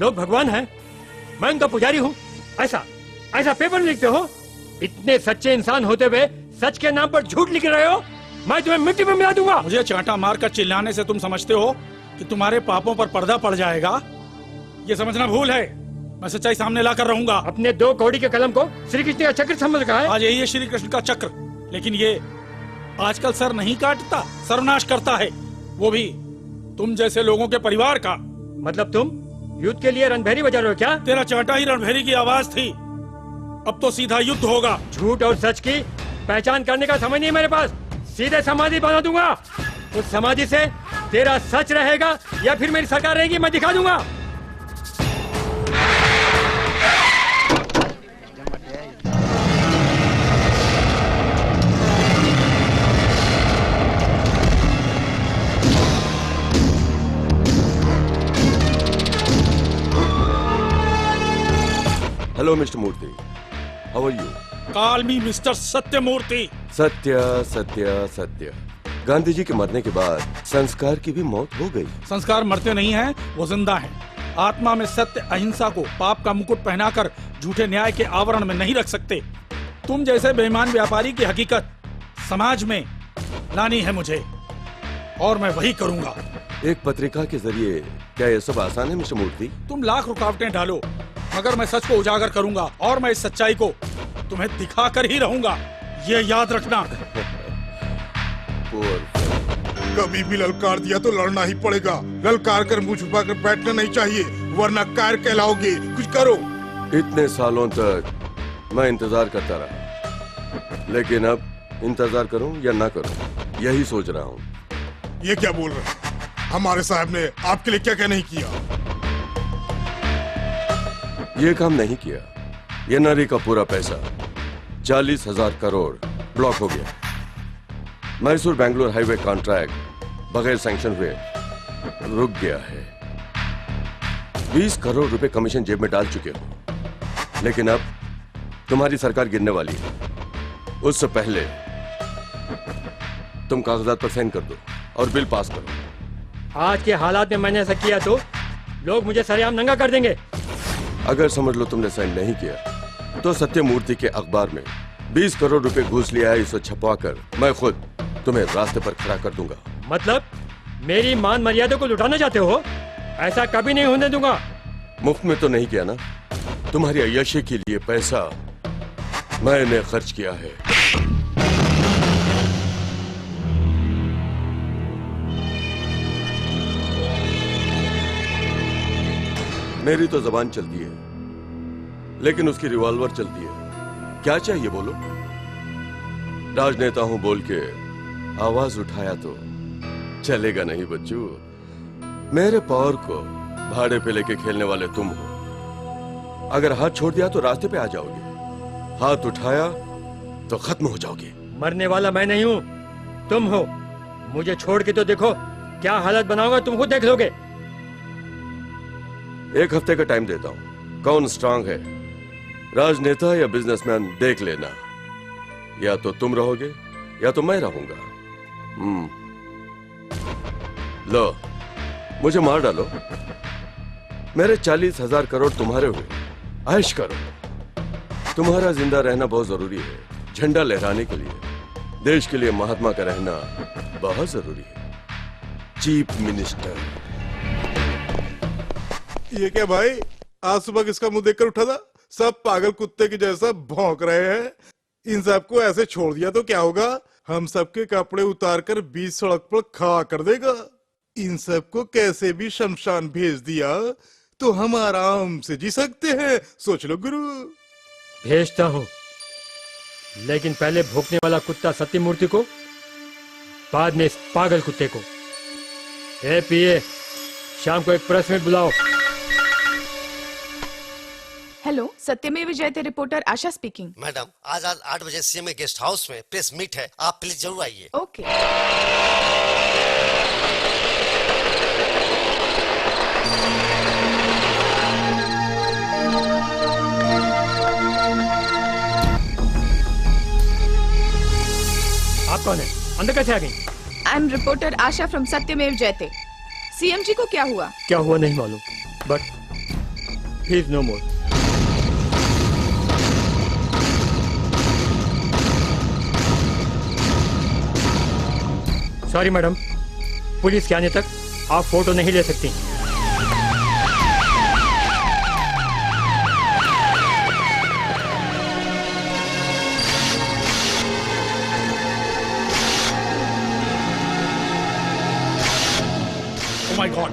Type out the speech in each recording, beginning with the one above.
लोग भगवान हैं, मैं उनका पुजारी हूँ, ऐसा ऐसा पेपर में लिखते हो? इतने सच्चे इंसान होते हुए सच के नाम पर झूठ लिख रहे हो? मैं तुम्हें मिट्टी में मिला दूंगा। मुझे चांटा मारकर चिल्लाने से तुम समझते हो कि तुम्हारे पापों पर पर्दा पड़ जाएगा? ये समझना भूल है। मैं सच्चाई सामने लाकर रहूंगा। अपने 2 कौड़ी के कलम को श्री कृष्ण का चक्र समझ रखा है। आज यही है श्री कृष्ण का चक्र, लेकिन ये आजकल सर नहीं काटता, सर्वनाश करता है, वो भी तुम जैसे लोगों के परिवार का। मतलब तुम युद्ध के लिए रणभेरी बजा रहे हो क्या? तेरा चांटा ही रणभेरी की आवाज थी, अब तो सीधा युद्ध होगा। झूठ और सच की पहचान करने का समय नहीं मेरे पास। सीधे समाधि बना दूंगा। उस समाधि से तेरा सच रहेगा या फिर मेरी सरकार रहेगी, मैं दिखा दूंगा। Hello mister Murthy, how are you? Call me mister Satyamurthy. Satya Satya सत्य। गांधी जी के मरने के बाद संस्कार की भी मौत हो गई। संस्कार मरते नहीं हैं, वो जिंदा हैं। आत्मा में सत्य अहिंसा को पाप का मुकुट पहनाकर झूठे न्याय के आवरण में नहीं रख सकते। तुम जैसे बेईमान व्यापारी की हकीकत समाज में लानी है मुझे, और मैं वही करूंगा। एक पत्रिका के जरिए क्या ये सब आसान है मिस्टर मूर्ति? तुम लाख रुकावटें डालो, मगर मैं सच को उजागर करूंगा, और मैं इस सच्चाई को तुम्हें दिखाकर ही रहूंगा, ये याद रखना। कभी भी ललकार दिया तो लड़ना ही पड़ेगा। ललकार कर मुंह छुपा कर बैठना नहीं चाहिए, वरना कायर कहलाओगे। कुछ करो। इतने सालों तक मैं इंतजार करता रहा, लेकिन अब इंतजार करूं या ना करूं, यही सोच रहा हूं। ये क्या बोल रहे हैं? हमारे साहब ने आपके लिए क्या क्या नहीं किया? ये काम नहीं किया। ये नारी का पूरा पैसा 40,000 करोड़ ब्लॉक हो गया। मैसूर बेंगलोर हाईवे कॉन्ट्रैक्ट बगैर सैंक्शन हुए रुक गया है। 20 करोड़ रुपए कमीशन जेब में डाल चुके हो, लेकिन अब तुम्हारी सरकार गिरने वाली है। उससे पहले तुम कागजात पर साइन कर दो और बिल पास करो। आज के हालात में मैंने ऐसा किया तो लोग मुझे सरेआम नंगा कर देंगे। अगर समझ लो तुमने साइन नहीं किया तो सत्यमूर्ति के अखबार में 20 करोड़ रुपए घूस लिया है, इसे छपवाकर मैं खुद तुम्हें रास्ते पर खड़ा कर दूंगा। मतलब मेरी मान मर्यादा को लुटाना चाहते हो? ऐसा कभी नहीं होने दूंगा। मुफ्त में तो नहीं किया ना, तुम्हारी अय्याशी के लिए पैसा मैंने खर्च किया है। मेरी तो जबान चलती है, लेकिन उसकी रिवॉल्वर चलती है। क्या चाहिए बोलो? राजनेता हूं बोल के आवाज उठाया तो चलेगा नहीं बच्चू। मेरे पावर को भाड़े पे लेके खेलने वाले तुम हो। अगर हाथ छोड़ दिया तो रास्ते पे आ जाओगे, हाथ उठाया तो खत्म हो जाओगे। मरने वाला मैं नहीं हूँ, तुम हो। मुझे छोड़ के तो देखो, क्या हालत बनाऊंगा तुम खुद देख लोगे। 1 हफ्ते का टाइम देता हूं। कौन स्ट्रांग है, राजनेता या बिजनेसमैन, देख लेना। या तो तुम रहोगे या तो मैं रहूंगा। लो, मुझे मार डालो, मेरे 40,000 करोड़ तुम्हारे हुए। ऐश करो। तुम्हारा जिंदा रहना बहुत जरूरी है, झंडा लहराने के लिए। देश के लिए महात्मा का रहना बहुत जरूरी है। Chief minister. ये क्या भाई, आज सुबह किसका मुंह देखकर उठा था? सब पागल कुत्ते की जैसा भौंक रहे हैं। इन सबको ऐसे छोड़ दिया तो क्या होगा? हम सबके कपड़े उतार कर बीच सड़क पर खड़ा कर देगा। इन सबको कैसे भी शमशान भेज दिया तो हम आराम से जी सकते हैं। सोच लो गुरु। भेजता हूँ, लेकिन पहले भौंकने वाला कुत्ता सत्यमूर्ति को, बाद में इस पागल कुत्ते को। ए पीए, शाम को एक प्रेस मीट बुलाओ। हेलो, सत्यमेव जयते रिपोर्टर आशा स्पीकिंग। मैडम, आज 8 बजे सीएमए गेस्ट हाउस में प्रेस मीट है, आप प्लीज जरूर आइए। ओके। आप कौन है? अंदर कैसे आ गई? I am reporter Asha from सत्यमेव जयते। सीएम जी को क्या हुआ? क्या हुआ नहीं मालूम, but he is no more. Sorry madam, police के आने तक आप फोटो नहीं ले सकती। ओह माय गॉड,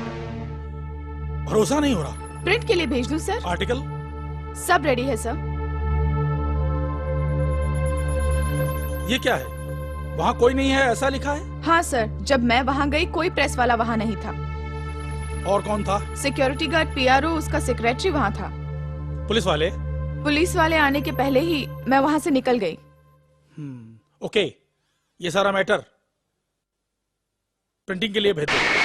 भरोसा नहीं हो रहा। प्रिंट के लिए भेज दूं सर? आर्टिकल सब रेडी है सर। ये क्या है? वहाँ कोई नहीं है ऐसा लिखा है? हाँ सर, जब मैं वहाँ गई कोई प्रेस वाला वहाँ नहीं था। और कौन था? सिक्योरिटी गार्ड, पीआरओ, उसका सेक्रेटरी वहाँ था। पुलिस वाले? पुलिस वाले आने के पहले ही मैं वहाँ से निकल गई। ओके, ये सारा मैटर प्रिंटिंग के लिए भेज दो।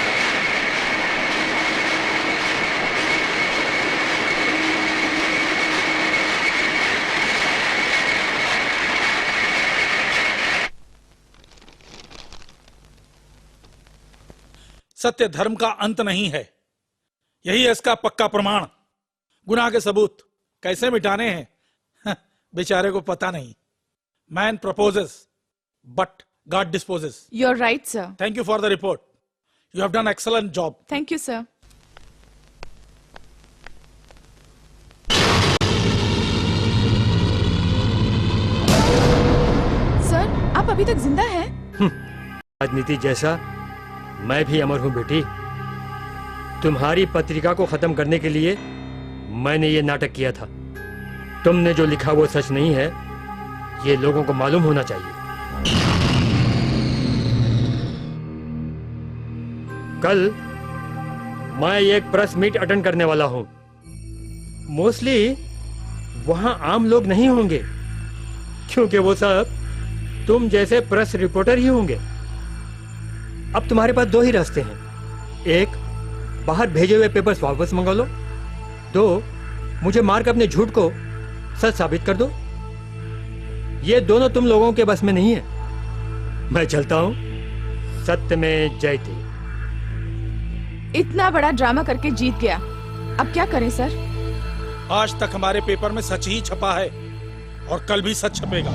सत्य धर्म का अंत नहीं है, यही है इसका पक्का प्रमाण। गुनाह के सबूत कैसे मिटाने हैं बेचारे को पता नहीं। Man proposes but God disposes. You are right sir. Thank you for the report, you have done excellent job. Thank you sir. Sir, आप अभी तक जिंदा हैं? राजनीति जैसा मैं भी अमर हूं बेटी। तुम्हारी पत्रिका को खत्म करने के लिए मैंने ये नाटक किया था। तुमने जो लिखा वो सच नहीं है, ये लोगों को मालूम होना चाहिए। कल मैं एक प्रेस मीट अटेंड करने वाला हूं। मोस्टली वहां आम लोग नहीं होंगे, क्योंकि वो सब तुम जैसे प्रेस रिपोर्टर ही होंगे। अब तुम्हारे पास दो ही रास्ते हैं। एक, बाहर भेजे हुए पेपर्स वापस मंगा लो। दो, मुझे मार कर अपने झूठ को सच साबित कर दो। ये दोनों तुम लोगों के बस में नहीं है। मैं चलता हूं। सत्य में जयते। इतना बड़ा ड्रामा करके जीत गया, अब क्या करें सर? आज तक हमारे पेपर में सच ही छपा है और कल भी सच छपेगा।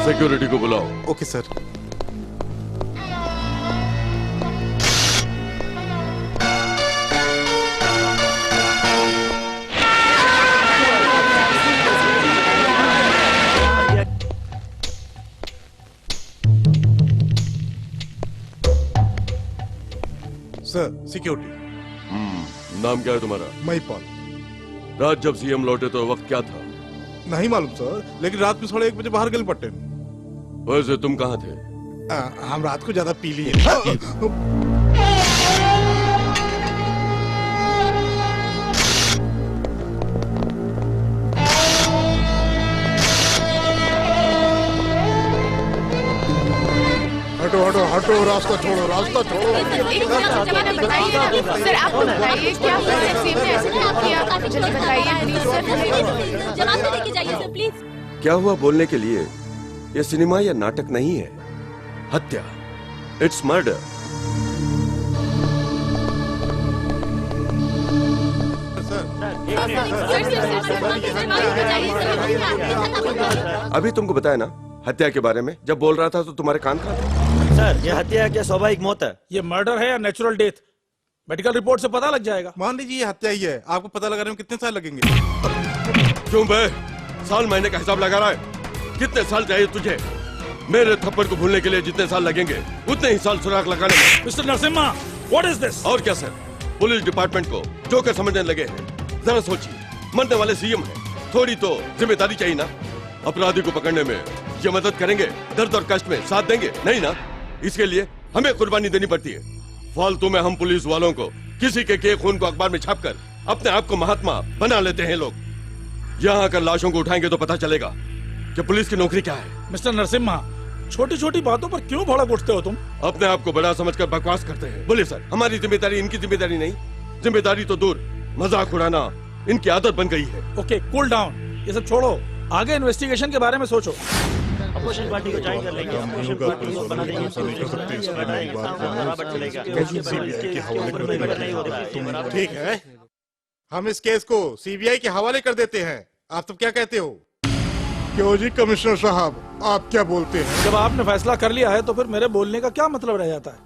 सिक्योरिटी को बुलाओ। Okay sir. Sir, security. नाम क्या है तुम्हारा? महिपाल। रात जब सीएम लौटे तो वक्त क्या था? नहीं मालूम सर, लेकिन रात में 1:30 बजे बाहर गए पट्टे। वैसे तुम कहाँ थे? हम रात को ज्यादा पी लिए। हटो हटो हटो, रास्ता छोड़ो, रास्ता छोड़ो। एक जमाना बताइए ना सर, आप तो बताइए क्या हुआ है? सेम ने ऐसे क्या किया? जल्दी बताइए प्लीज सर। जवाब तो देके जाइए सर प्लीज। क्या हुआ बोलने के लिए? ये सिनेमा या नाटक नहीं है, हत्या। It's murder. अभी तुमको बताया ना हत्या के बारे में, जब बोल रहा था तो तुम्हारे कान खा थे। सर, यह हत्या क्या स्वाभाविक मौत है? ये मर्डर है या नेचुरल डेथ, मेडिकल रिपोर्ट से पता लग जाएगा। मान लीजिए ये हत्या ही है, आपको पता लगाने में कितने साल लगेंगे? क्यों बे? साल महीने का हिसाब लगा रहा है? कितने साल चाहिए तुझे? मेरे थप्पड़ को भूलने के लिए जितने साल लगेंगे उतने ही साल सुराग लगाने में। Mister Narasimha, what is this? और क्या सर, पुलिस डिपार्टमेंट को जोकर समझने लगे हैं। जरा सोचिए, मरने वाले सीएम हैं, थोड़ी तो जिम्मेदारी चाहिए ना। अपराधी को पकड़ने में ये मदद करेंगे, दर्द और कष्ट में साथ देंगे नहीं ना। इसके लिए हमें कुर्बानी देनी पड़ती है। फालतू में हम पुलिस वालों को किसी के खून को अखबार में छापकर अपने आप को महात्मा बना लेते हैं लोग। यहाँ आकर लाशों को उठाएंगे तो पता चलेगा कि पुलिस की नौकरी क्या है। मिस्टर नरसिम्हा, छोटी छोटी बातों पर क्यों भड़क उठते हो तुम? अपने आप को बड़ा समझकर बकवास करते हैं। बोलिए सर, हमारी जिम्मेदारी इनकी जिम्मेदारी नहीं। जिम्मेदारी तो दूर, मजाक उड़ाना इनकी आदत बन गई है। ओके, कूल डाउन, ये सब छोड़ो, आगे इन्वेस्टिगेशन के बारे में सोचो। अपोजिशन पार्टी को ज्वाइन कर लेंगे, अपोजिशन पार्टी को बना देंगे, बराबर चलेगा। ठीक है, हम इस केस को सीबीआई के हवाले कर देते हैं। आप सब क्या कहते हो? क्यों जी कमिश्नर साहब, आप क्या बोलते हैं? जब आपने फैसला कर लिया है तो फिर मेरे बोलने का क्या मतलब रह जाता है?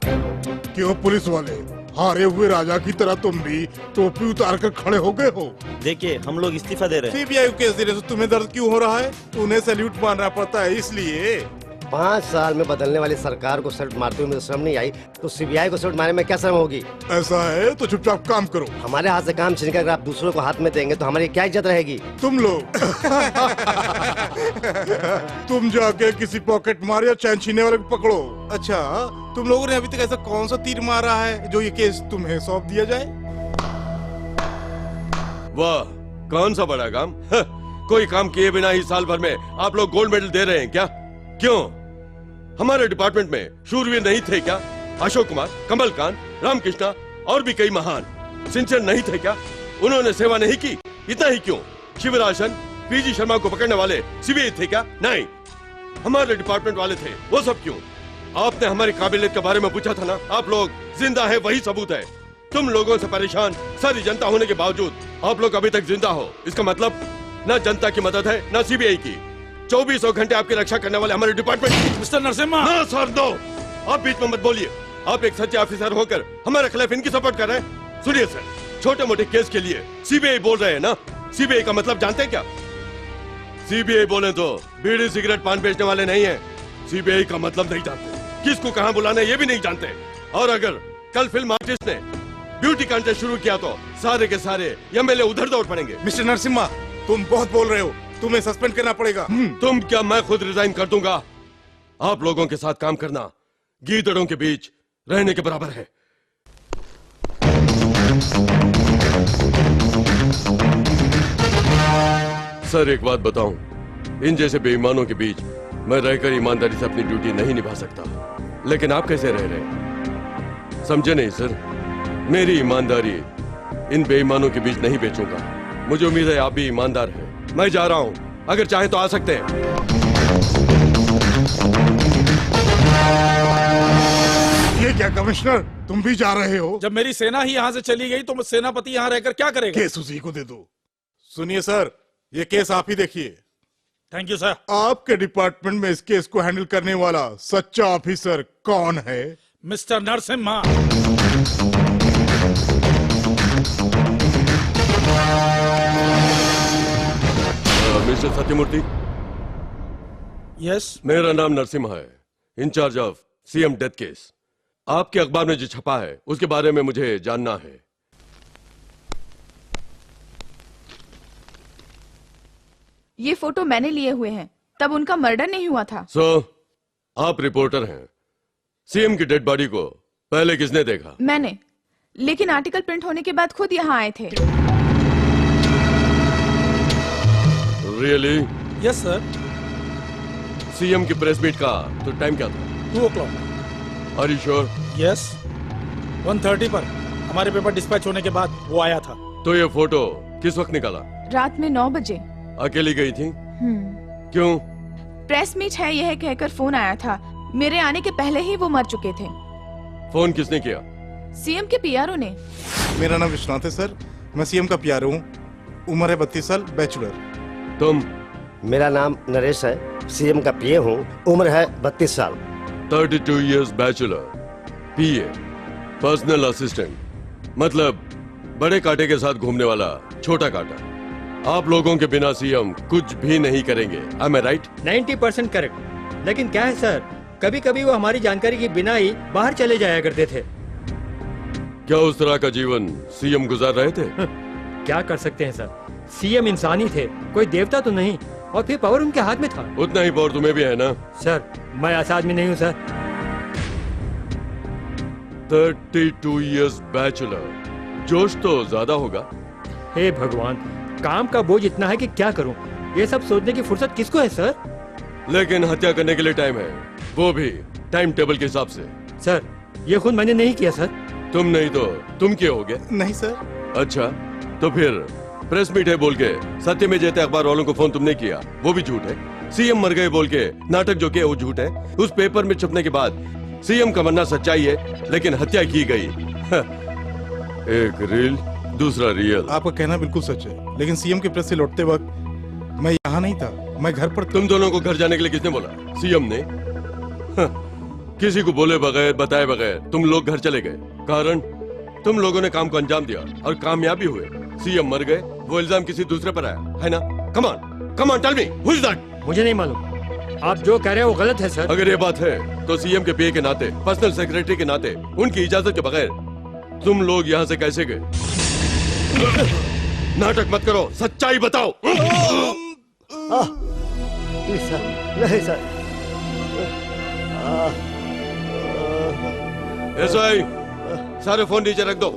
क्यों पुलिस वाले, हारे हुए राजा की तरह तुम भी टोपी उतार कर खड़े हो गए हो? देखिए, हम लोग इस्तीफा दे रहे हैं। सीबीआई केस दे रहे हो, तुम्हें दर्द क्यों हो रहा है? उन्हें सैल्यूट मारना पड़ता है इसलिए। 5 साल में बदलने वाली सरकार को सल्यूट मारते हुए मुझे शर्म नहीं आई, तो सीबीआई को सल्यूट मारने में क्या शर्म होगी? ऐसा है तो चुपचाप काम करो। हमारे हाथ से काम छीन कर अगर आप दूसरों को हाथ में देंगे तो हमारी क्या इज्जत रहेगी? तुम लोग तुम जाके किसी पॉकेट मार या चैन छीनने वाले को पकड़ो। अच्छा, तुम लोगों ने अभी तक ऐसा कौन सा तीर मारा है जो ये केस तुम्हें सौंप दिया जाए? वाह, कौन सा बड़ा काम। कोई काम किए बिना ही साल भर में आप लोग गोल्ड मेडल दे रहे हैं क्या? क्यों, हमारे डिपार्टमेंट में शूरवीर नहीं थे क्या? अशोक कुमार, कमलकांत, रामकृष्णा और भी कई महान सिंसियर नहीं थे क्या? उन्होंने सेवा नहीं की? इतना ही क्यों? शिवराशन, पीजी शर्मा को पकड़ने वाले सीबीआई थे क्या? नहीं, हमारे डिपार्टमेंट वाले थे। वो सब क्यों? आपने हमारी काबिलियत के बारे में पूछा था ना। आप लोग जिंदा है वही सबूत है। तुम लोगों से परेशान सारी जनता होने के बावजूद आप लोग अभी तक जिंदा हो। इसका मतलब न जनता की मदद है न सीबीआई की। 24 घंटे आपकी रक्षा करने वाले हमारे डिपार्टमेंट की। मिस्टर नरसिम्हा, ना सर, दो, आप बीच में मत बोलिए। आप एक सच्चे ऑफिसर होकर हमारे खिलाफ इनकी सपोर्ट कर रहे हैं। सुनिए सर, छोटे मोटे केस के लिए सीबीआई बोल रहे हैं ना। सीबीआई का मतलब जानते हैं क्या? सीबीआई बोले तो बीड़ी सिगरेट पान बेचने वाले नहीं है। सीबीआई का मतलब नहीं जानते, किसको कहां बुलाना है ये भी नहीं जानते। और अगर कल फिल्म आर्टिस्ट ने ब्यूटी कंटेस्ट शुरू किया तो सारे के सारे एमएलए उधर दौड़ पड़ेंगे। मिस्टर नरसिम्हा, तुम बहुत बोल रहे हो, तुम्हें सस्पेंड करना पड़ेगा। तुम क्या, मैं खुद रिजाइन कर दूंगा। आप लोगों के साथ काम करना गीदड़ों के बीच रहने के बराबर है। सर, एक बात बताऊं, इन जैसे बेईमानों के बीच मैं रहकर ईमानदारी से अपनी ड्यूटी नहीं निभा सकता। लेकिन आप कैसे रह रहे हैं? समझे नहीं सर, मेरी ईमानदारी इन बेईमानों के बीच नहीं बेचूंगा। मुझे उम्मीद है आप भी ईमानदार हैं। मैं जा रहा हूं, अगर चाहे तो आ सकते हैं। ये क्या कमिश्नर, तुम भी जा रहे हो? जब मेरी सेना ही यहाँ से चली गई तो सेनापति यहाँ रहकर क्या करेगा? केस उसी को दे दो। सुनिए सर, ये केस आप ही देखिए। Thank you sir. आपके डिपार्टमेंट में इस केस को हैंडल करने वाला सच्चा ऑफिसर कौन है? Mister Narasimha. Mister Satyamurthy. Yes. मेरा नाम नरसिम्हा है, incharge of CM death case. आपके अखबार में जो छपा है उसके बारे में मुझे जानना है। ये फोटो मैंने लिए हुए हैं, तब उनका मर्डर नहीं हुआ था। आप रिपोर्टर हैं, सीएम की डेड बॉडी को पहले किसने देखा? मैंने, लेकिन आर्टिकल प्रिंट होने के बाद खुद यहाँ आए थे। रियली? Yes sir. सीएम की प्रेस मीट का तो टाइम क्या था? 2 o'clock। Are you sure? Yes. 1:30 पर हमारे पेपर डिस्पैच होने के बाद वो आया था। तो ये फोटो किस वक्त निकाला? रात में 9 बजे। अकेली गई थी? क्यों? प्रेस मीट है यह कहकर फोन आया था। मेरे आने के पहले ही वो मर चुके थे। फोन किसने किया? सीएम के पीआरओ ने। मेरा नाम विश्वनाथ है सर, मैं सीएम का पीआरओ हूँ। उम्र है 32 साल, बैचलर। तुम? मेरा नाम नरेश है, सीएम का पीए हूँ, उम्र है 32 साल। 32 years बैचलर, पीए, पर्सनल असिस्टेंट, मतलब बड़े कांटे के साथ घूमने वाला छोटा कांटा। आप लोगों के बिना सीएम कुछ भी नहीं करेंगे। Am I right? 90% करेक्ट। लेकिन क्या है सर, कभी कभी वो हमारी जानकारी के बिना ही बाहर चले जाया करते थे। क्या उस तरह का जीवन सीएम गुजार रहे थे? क्या कर सकते हैं सर, सीएम इंसान ही थे, कोई देवता तो नहीं। और फिर पावर उनके हाथ में था। उतना ही पावर तुम्हें भी है ना? सर मैं ऐसा आदमी नहीं हूँ सर। 32 इयर्स बैचलर, जोश तो ज्यादा होगा। हे भगवान, काम का बोझ इतना है कि क्या करूं। ये सब सोचने की फुर्सत किसको है सर? लेकिन हत्या करने के लिए टाइम है, वो भी टाइम टेबल के हिसाब से। सर ये खुद मैंने नहीं किया सर। तुम नहीं तो तुम क्या होगे? नहीं सर। अच्छा, तो फिर प्रेस मीट है बोल के सत्य में जयते अखबार वालों को फोन तुमने किया, वो भी झूठ है। सीएम मर गए बोल के नाटक जो किया वो झूठ है। उस पेपर में छपने के बाद सीएम का मरना सच्चाई है, लेकिन हत्या की गई। एक रील दूसरा रियल। आपका कहना बिल्कुल सच है, लेकिन सीएम के प्रेस से लौटते वक्त मैं यहाँ नहीं था, मैं घर पर था। तुम दोनों को घर जाने के लिए किसने बोला? सीएम ने। किसी को बोले बगैर बताए बगैर तुम लोग घर चले गए। कारण तुम लोगों ने काम को अंजाम दिया और कामयाबी हुए। सीएम मर गए, वो इल्जाम किसी दूसरे पर आया है ना? Come on tell me, who is that? मुझे नहीं मालूम, आप जो कह रहे हैं वो गलत है सर। अगर ये बात है तो सीएम के पीए के नाते, पर्सनल सेक्रेटरी के नाते, उनकी इजाजत के बगैर तुम लोग यहाँ से कैसे गए? नाटक मत करो, सच्चाई बताओ। प्लीज सर, नहीं सर। एसआई, सारे फोन नीचे रख दो।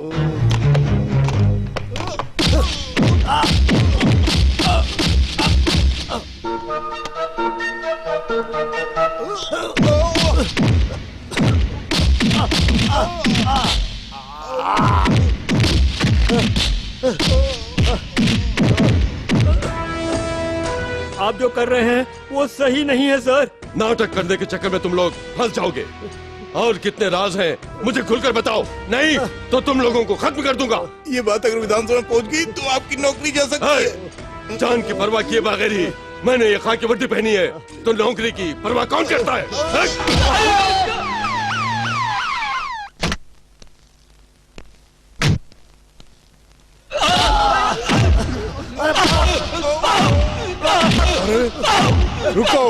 आप जो कर रहे हैं वो सही नहीं है सर। नाटक करने के चक्कर में तुम लोग फंस जाओगे। और कितने राज हैं मुझे खुलकर बताओ, नहीं तो तुम लोगों को खत्म कर दूंगा। ये बात अगर विधानसभा में पहुंच गई तो आपकी नौकरी जा सकती है। जान की परवाह किए बगैर ही मैंने ये खाकी वर्दी पहनी है, तो नौकरी की परवाह कौन करता है? रुको।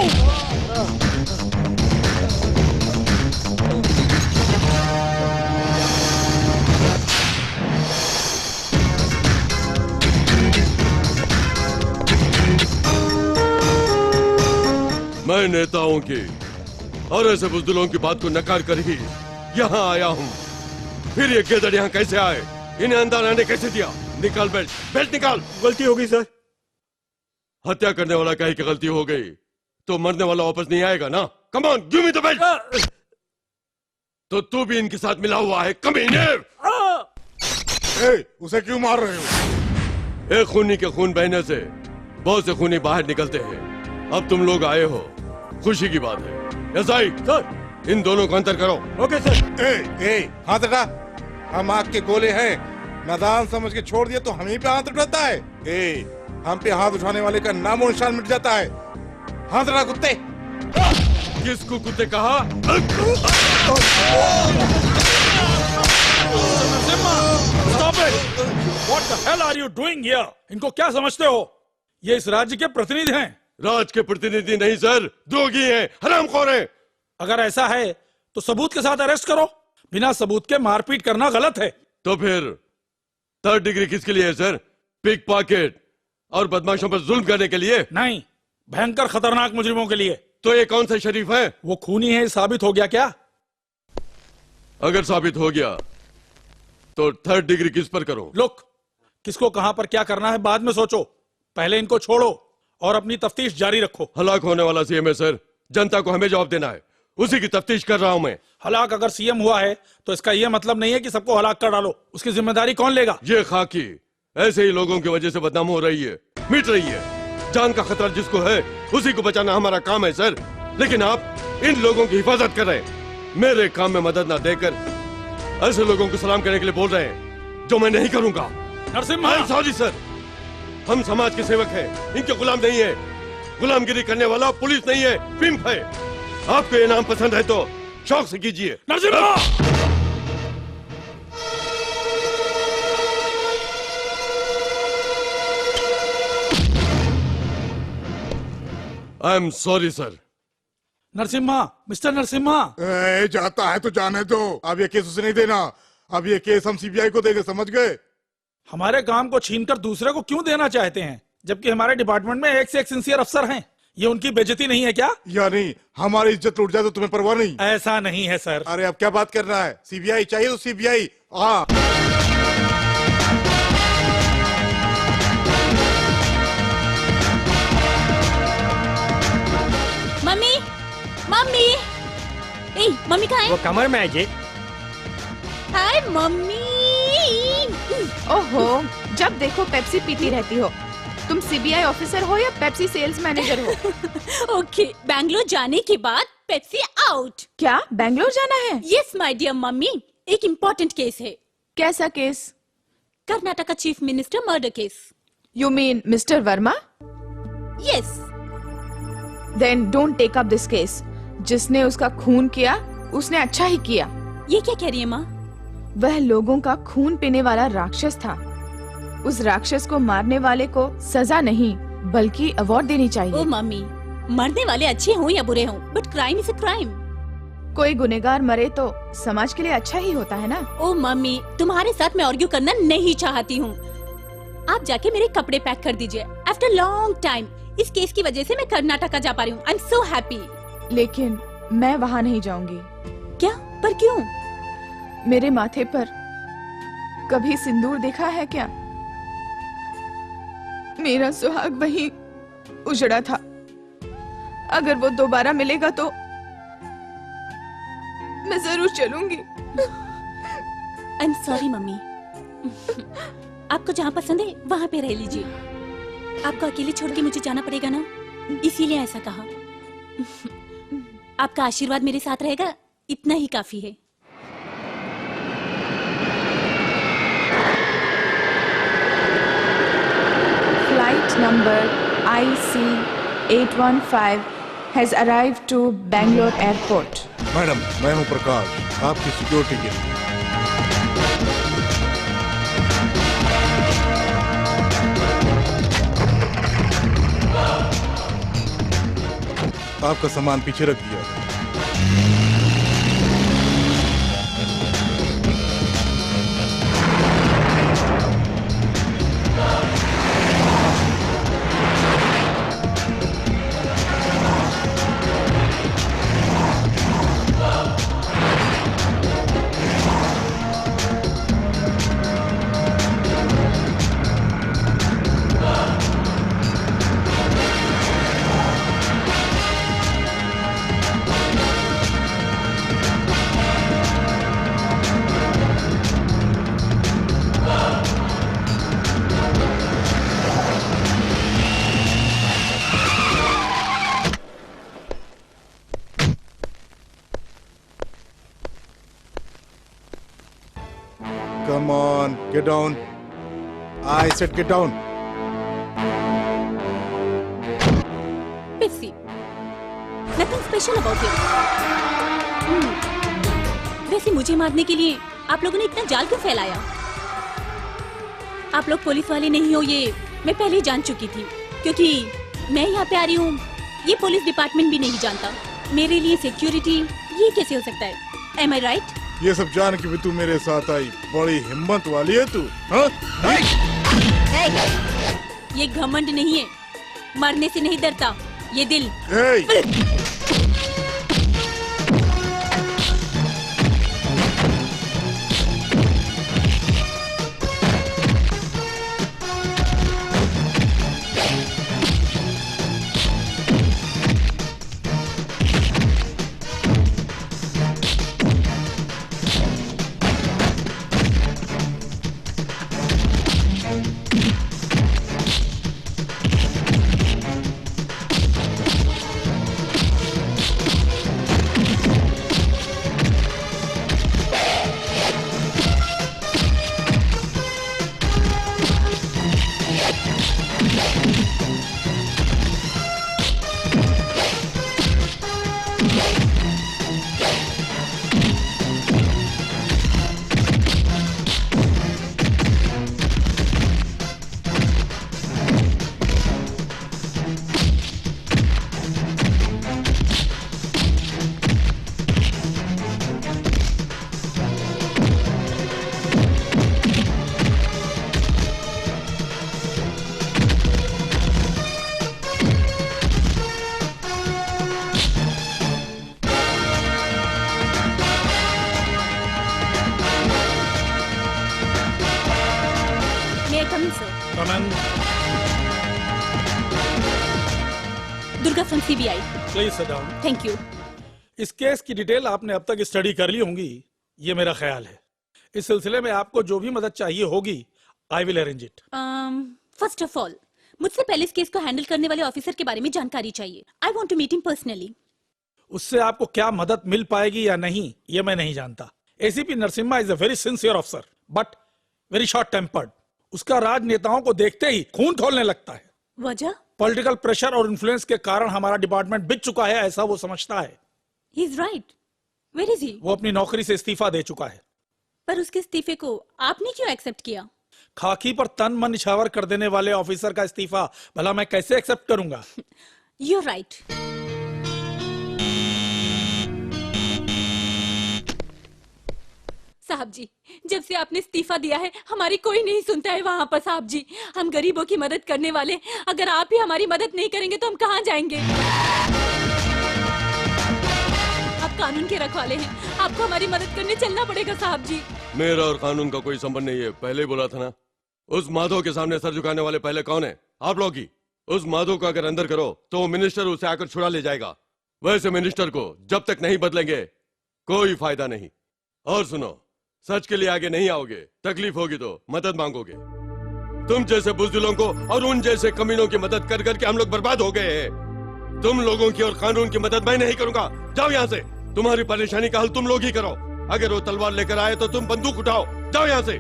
मैं नेताओं की और ऐसे बुजदिलों की बात को नकार कर ही यहाँ आया हूँ। फिर ये गेदड़ यहाँ कैसे आए? इन्हें अंदर आने कैसे दिया? निकाल बेल्ट निकाल। गलती होगी सर। हत्या करने वाला कहे कि गलती हो गई तो मरने वाला वापस नहीं आएगा ना? Come on, give me the belt. तो तू भी इनके साथ मिला हुआ है, कमीने। उसे क्यों मार रहे हो? एक खूनी के खून बहने से बहुत से खूनी बाहर निकलते हैं। अब तुम लोग आए हो, खुशी की बात है। एसआई सर, इन दोनों को अंतर करो। Okay sir. हाथ हटा। हम आग के गोले हैं, नादान समझ के छोड़ दिया तो हम ही पे हाथ उठाता है। हम पे हाथ उठाने वाले का नामो निशान मिट जाता है। हाथ हटा कुत्ते। किसको कुत्ते कहा? Stop it! What the hell are you doing here? इनको क्या समझते हो? ये इस राज्य के प्रतिनिधि हैं। राज के प्रतिनिधि नहीं सर, द्रोही हैं, हरामखोर हैं। अगर ऐसा है तो सबूत के साथ अरेस्ट करो। बिना सबूत के मारपीट करना गलत है। तो फिर 3rd डिग्री किसके लिए है सर? पिक पॉकेट और बदमाशों पर जुल्म करने के लिए? नहीं, भयंकर खतरनाक मुजरिमों के लिए। तो ये कौन सा शरीफ है? वो खूनी है, साबित हो गया क्या? अगर साबित हो गया तो 3rd डिग्री किस पर करो? लुक, किसको कहां पर क्या करना है बाद में सोचो। पहले इनको छोड़ो और अपनी तफ्तीश जारी रखो। हलाक होने वाला सीएम है सर, जनता को हमें जवाब देना है। उसी की तफ्तीश कर रहा हूं मैं। हलाक अगर सीएम हुआ है तो इसका यह मतलब नहीं है कि सबको हलाक कर डालो। उसकी जिम्मेदारी कौन लेगा? ये खाकी ऐसे ही लोगों की वजह से बदनाम हो रही है, मिट रही है। जान का खतरा जिसको है उसी को बचाना हमारा काम है सर। लेकिन आप इन लोगों की हिफाजत कर रहे हैं, मेरे काम में मदद ना देकर ऐसे लोगों को सलाम करने के लिए बोल रहे हैं जो मैं नहीं करूंगा। नरसिम्हा, सॉरी सर, हम समाज के सेवक हैं, इनके गुलाम नहीं है। गुलामगिरी करने वाला पुलिस नहीं है, पिंप है। आपको ये नाम पसंद है तो शौक से कीजिए। नरसिम्हा! आई am sorry sir. Narasimha, mister Narasimha, जाता है तो जाने दो। अब ये केस उसे नहीं देना, अब ये केस हम सीबीआई को देंगे, समझ गए? हमारे काम को छीनकर दूसरे को क्यों देना चाहते हैं, जबकि हमारे डिपार्टमेंट में एक से एक सिंसियर अफसर हैं। ये उनकी बेइज्जती नहीं है क्या? यानी हमारी इज्जत लूट जाए तो तुम्हें परवाह नहीं? ऐसा नहीं है सर। अरे अब क्या बात करना है? सीबीआई चाहिए तो सीबीआई। हाँ, मम्मी, मम्मी, ए, मम्मी कहाँ है? वो कमर में है जी। हाय मम्मी। ओहो, जब देखो पेप्सी पीती रहती हो। तुम सीबीआई ऑफिसर हो या पेप्सी सेल्स मैनेजर हो? ओके, बैंगलोर जाने के बाद पेप्सी आउट। क्या बैंगलोर जाना है? यस माय डियर मम्मी, एक इम्पोर्टेंट केस है। कैसा case? Karnataka chief minister murder case. You mean mister Verma? Yes. Then don't take up this case. जिसने उसका खून किया उसने अच्छा ही किया। ये क्या कह रही है माँ? वह लोगों का खून पीने वाला राक्षस था। उस राक्षस को मारने वाले को सजा नहीं बल्कि अवार्ड देनी ओ चाहिए। मम्मी, मरने वाले अच्छे हों या बुरे हों, but crime is a crime. कोई गुनहगार मरे तो समाज के लिए अच्छा ही होता है ना। ओ मम्मी, तुम्हारे साथ मैं आर्ग्यू करना नहीं चाहती हूँ। आप जाके मेरे कपड़े पैक कर दीजिए। आफ्टर लॉन्ग टाइम इस केस की वजह से मैं कर्नाटका जा पा रही हूँ। I am so happy. लेकिन मैं वहाँ नहीं जाऊंगी। क्या? पर क्यों? मेरे माथे पर कभी सिंदूर देखा है क्या? मेरा सुहाग वहीं उजड़ा था। अगर वो दोबारा मिलेगा तो मैं जरूर चलूंगी। I am sorry mummy. आपको जहाँ पसंद है वहाँ पे रह लीजिए। आपको अकेले छोड़ के मुझे जाना पड़ेगा ना, इसीलिए ऐसा कहा। आपका आशीर्वाद मेरे साथ रहेगा, इतना ही काफी है। Flight number IC815 has arrived to Bangalore Airport. Madam, मैं हूँ प्रकाश, आपकी सिक्योरिटी के लिए। आपका सामान पीछे रख दिया। Come on, get down. I said get down. Pepsi. Nothing special about it. वैसे मुझे मारने के लिए आप लोगों ने इतना जाल क्यों फैलाया? आप लोग पुलिस वाले नहीं हो, ये मैं पहले ही जान चुकी थी। क्योंकि मैं यहाँ पे आ रही हूँ, ये पुलिस डिपार्टमेंट भी नहीं जानता। मेरे लिए सिक्योरिटी ये कैसे हो सकता है? Am I right? ये सब जान के भी तू मेरे साथ आई, बड़ी हिम्मत वाली है तू। हाँ? ये घमंड नहीं है, मरने से नहीं डरता, ये दिल। Come in sir. Comment. Durga from CBI. Please sit down. Thank you. इस केस की डिटेल आपने अब तक स्टडी कर ली होंगी, ये मेरा ख्याल है। इस सिलसिले में आपको जो भी मदद चाहिए होगी, I will arrange it. First of all, मुझसे पहले इस केस को हैंडल करने वाले ऑफिसर के बारे में जानकारी चाहिए। I want to meet him personally. उससे आपको क्या मदद मिल पाएगी या नहीं, ये मैं नहीं जानता। ACP Narasimha is a very sincere officer, but very short tempered. उसका राजनेताओं को देखते ही खून खौलने लगता है। वजह? पॉलिटिकल प्रेशर और इन्फ्लुएंस के कारण हमारा डिपार्टमेंट बिक चुका है, ऐसा वो समझता है। He is right. Where is he? वो अपनी नौकरी से इस्तीफा दे चुका है। पर उसके इस्तीफे को आपने क्यों एक्सेप्ट किया? खाकी पर तन मन निछावर कर देने वाले ऑफिसर का इस्तीफा भला मैं कैसे एक्सेप्ट करूंगा? You're right. साहब जी, जब से आपने इस्तीफा दिया है हमारी कोई नहीं सुनता है वहाँ पर। साहब जी, हम गरीबों की मदद करने वाले, अगर आप ही हमारी मदद नहीं करेंगे तो हम कहाँ जाएंगे? आप कानून के रखवाले हैं, आपको हमारी मदद करने चलना पड़ेगा साहब जी। मेरा और कानून का कोई संबंध नहीं है, पहले ही बोला था ना। उस माधव के सामने सर झुकाने वाले पहले कौन है? आप लोग ही। उस माधव को अगर अंदर करो तो मिनिस्टर उसे आकर छुड़ा ले जाएगा। वैसे मिनिस्टर को जब तक नहीं बदलेंगे कोई फायदा नहीं। और सुनो, सच के लिए आगे नहीं आओगे, तकलीफ होगी तो मदद मांगोगे। तुम जैसे बुजदिलों को और उन जैसे कमीनों की मदद कर करके हम लोग बर्बाद हो गए हैं। तुम लोगों की और कानून की मदद मैं नहीं करूंगा। जाओ यहाँ से। तुम्हारी परेशानी का हल तुम लोग ही करो। अगर वो तलवार लेकर आए तो तुम बंदूक उठाओ। जाओ यहाँ से।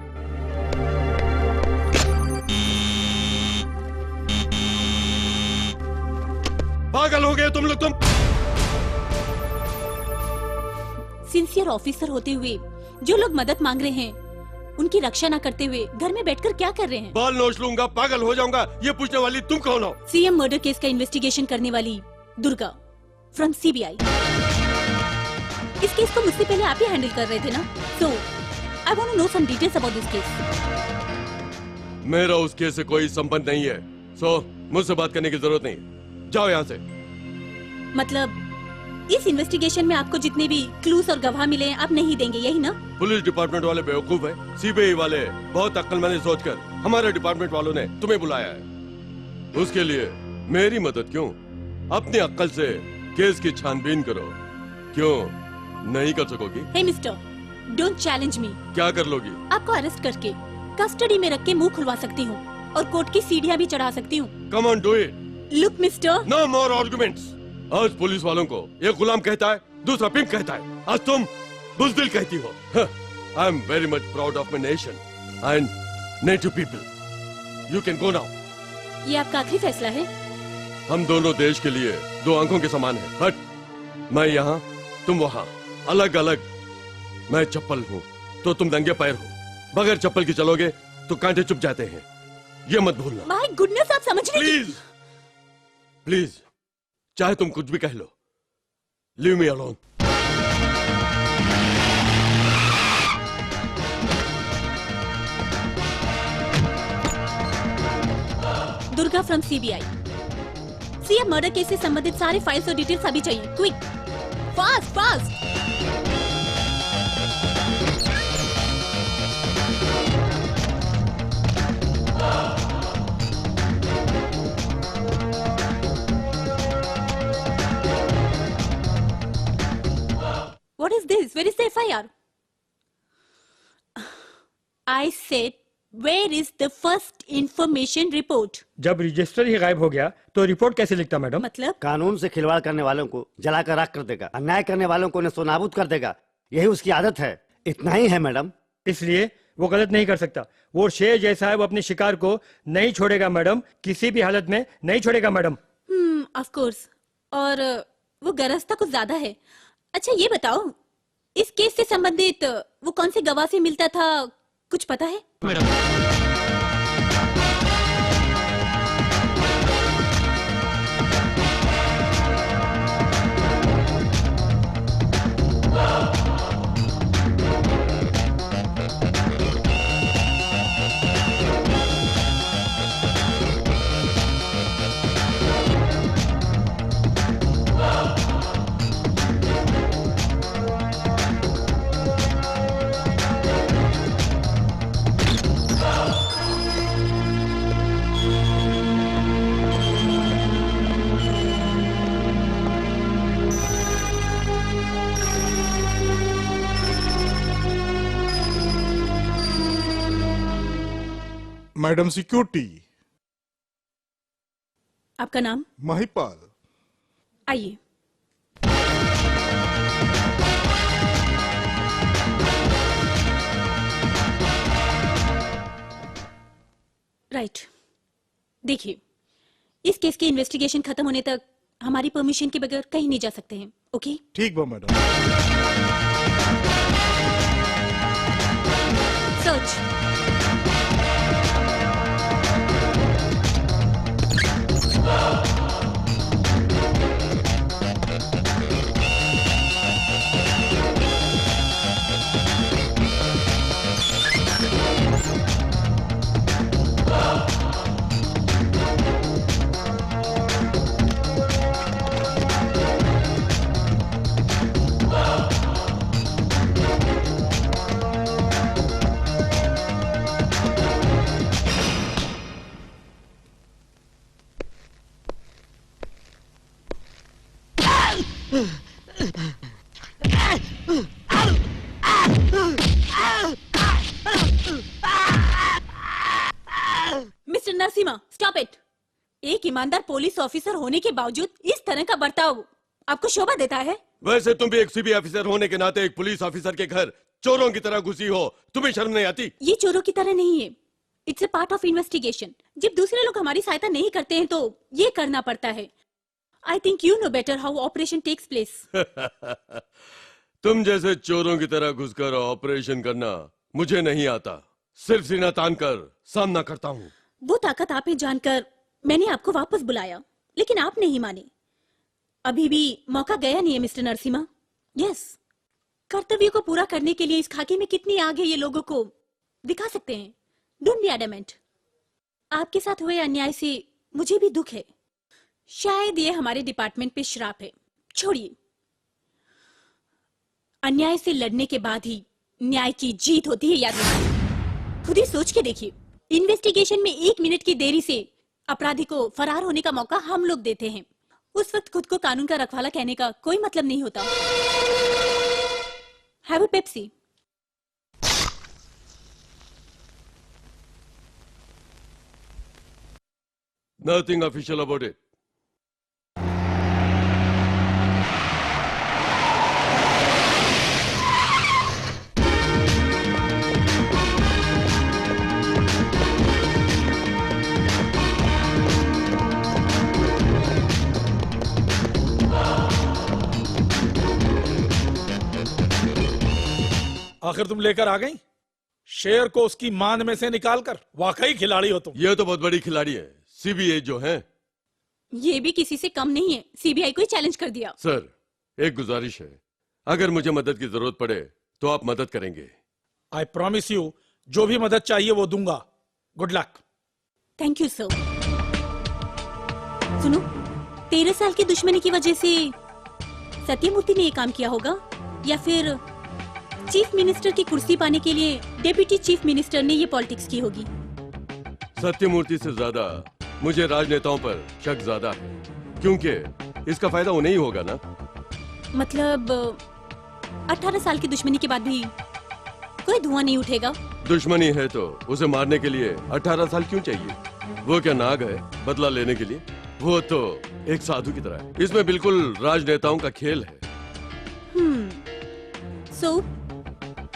पागल हो गए तुम लोग। तुम सिंसियर ऑफिसर होते हुए जो लोग मदद मांग रहे हैं उनकी रक्षा न करते हुए घर में बैठकर क्या कर रहे हैं? बाल नोच लूंगा, पागल हो जाऊंगा। ये पूछने वाली तुम कौन हो? सीएम मर्डर केस का इन्वेस्टिगेशन करने वाली दुर्गा फ्रॉम सीबीआई। इस केस को मुझसे पहले आप ही हैंडल कर रहे थे ना? So I want to know some details about this case. मेरा उस केस से कोई संबंध नहीं है, सो मुझसे बात करने की जरूरत नहीं। जाओ यहाँ से। मतलब इस इन्वेस्टिगेशन में आपको जितने भी क्लूज और गवाह मिले हैं आप नहीं देंगे, यही ना? पुलिस डिपार्टमेंट वाले बेवकूफ है, सीबीआई वाले बहुत अक्लमंद सोचकर हमारे डिपार्टमेंट वालों ने तुम्हें बुलाया है। उसके लिए मेरी मदद क्यों? अपनी अक्ल से केस की छानबीन करो। क्यों नहीं कर सकोगी? हे मिस्टर, डोंट चैलेंज मी। क्या कर लोगी? आपको अरेस्ट करके कस्टडी में रख के मुंह खुलवा सकती हूँ और कोर्ट की सीढ़ियाँ भी चढ़ा सकती हूँ। Come on do it. Look mister, no more arguments. आज पुलिस वालों को एक गुलाम कहता है, दूसरा पिंप कहता है, आज तुम बुजदिल कहती हो। I am very much proud of my nation and native people. You can go now. ये आपका आखिरी फैसला है? हम दोनों देश के लिए दो आंखों के समान हैं, बट मैं यहाँ तुम वहाँ, अलग अलग। मैं चप्पल हूँ तो तुम नंगे पैर हो। बगैर चप्पल की चलोगे तो कांटे चुप जाते हैं, ये मत भूलना। माय गुडनेस, आप समझ रहे? प्लीज प्लीज, चाहे तुम कुछ भी कह लो, leave me alone. Durga from CBI. CM murder case से संबंधित सारे फाइल्स और डिटेल्स अभी चाहिए। Quick, fast fast. What is this? Where is the FIR? I said, where is the first information report? जब रजिस्टर ही गायब हो गया तो रिपोर्ट कैसे लिखता मैडम? मतलब कानून से खिलवाड़ करने वालों को जलाकर राख कर देगा, अन्याय करने वालों को नेस्तनाबूद कर देगा। यही उसकी आदत है। इतना ही है मैडम। इसलिए वो गलत नहीं कर सकता। वो शेर जैसा है, वो अपने शिकार को नहीं छोड़ेगा मैडम, किसी भी हालत में नहीं छोड़ेगा मैडम। Of course. और वो गरजता कुछ ज्यादा है। अच्छा ये बताओ, इस केस से संबंधित वो कौन से गवाह से मिलता था, कुछ पता है? Madam security. आपका नाम? महिपाल। आइए। राइट। देखिए, इस केस की इन्वेस्टिगेशन खत्म होने तक हमारी परमिशन के बगैर कहीं नहीं जा सकते हैं। ओके? ठीक बा madam. Search. Mister Narasimha, stop it. एक ईमानदार पुलिस ऑफिसर होने के बावजूद इस तरह का बर्ताव आपको शोभा देता है? वैसे तुम भी एक सीबीआई ऑफिसर होने के नाते एक पुलिस ऑफिसर के घर चोरों की तरह घुसी हो, तुम्हें शर्म नहीं आती? ये चोरों की तरह नहीं है। It's a part of investigation. जब दूसरे लोग हमारी सहायता नहीं करते हैं तो ये करना पड़ता है। I think you know better how operation takes place. तुम जैसे चोरों की तरह घुसकर ऑपरेशन करना मुझे नहीं आता। सिर्फ सीना तान कर सामना करता हूँ। वो ताकत आप में जानकर मैंने आपको वापस बुलाया, लेकिन आप नहीं माने। अभी भी मौका गया नहीं है मिस्टर नरसिम्हा। यस, कर्तव्य को पूरा करने के लिए इस खाके में कितनी आग है ये लोगों को दिखा सकते हैं। Don't be adamant. आपके साथ हुए अन्याय से मुझे भी दुख है। शायद ये हमारे डिपार्टमेंट पे श्राप है। छोड़िए, अन्याय से लड़ने के बाद ही न्याय की जीत होती है, याद रखिए। खुद ही सोच के देखिए, इन्वेस्टिगेशन में 1 मिनट की देरी से अपराधी को फरार होने का मौका हम लोग देते हैं। उस वक्त खुद को कानून का रखवाला कहने का कोई मतलब नहीं होता। Have a Pepsi. Nothing official about it. आखिर तुम लेकर आ गई शेर को उसकी मांद में से निकालकर। वाकई खिलाड़ी हो तुम। ये तो बहुत बड़ी खिलाड़ी है, सीबीआई जो है। ये भी किसी से कम नहीं है। सीबीआई को ही चैलेंज कर दिया। सर, एक गुजारिश है, अगर मुझे मदद की जरूरत पड़े तो आप मदद करेंगे? आई प्रॉमिस यू, जो भी मदद चाहिए वो दूंगा। Good luck. Thank you sir. सुनो, 13 साल की दुश्मनी की वजह से सत्यमूर्ति ने ये काम किया होगा, या फिर चीफ मिनिस्टर की कुर्सी पाने के लिए डेप्यूटी चीफ मिनिस्टर ने ये पॉलिटिक्स की होगी। सत्यमूर्ति से ज्यादा मुझे राजनेताओं पर शक ज्यादा है, क्योंकि इसका फायदा उन्हें ही होगा ना। मतलब 18 साल की दुश्मनी के बाद भी कोई धुआं नहीं उठेगा? दुश्मनी है तो उसे मारने के लिए 18 साल क्यों चाहिए? वो क्या नाग है बदला लेने के लिए? वो तो एक साधु की तरह है। इसमें बिल्कुल राजनेताओं का खेल है। सो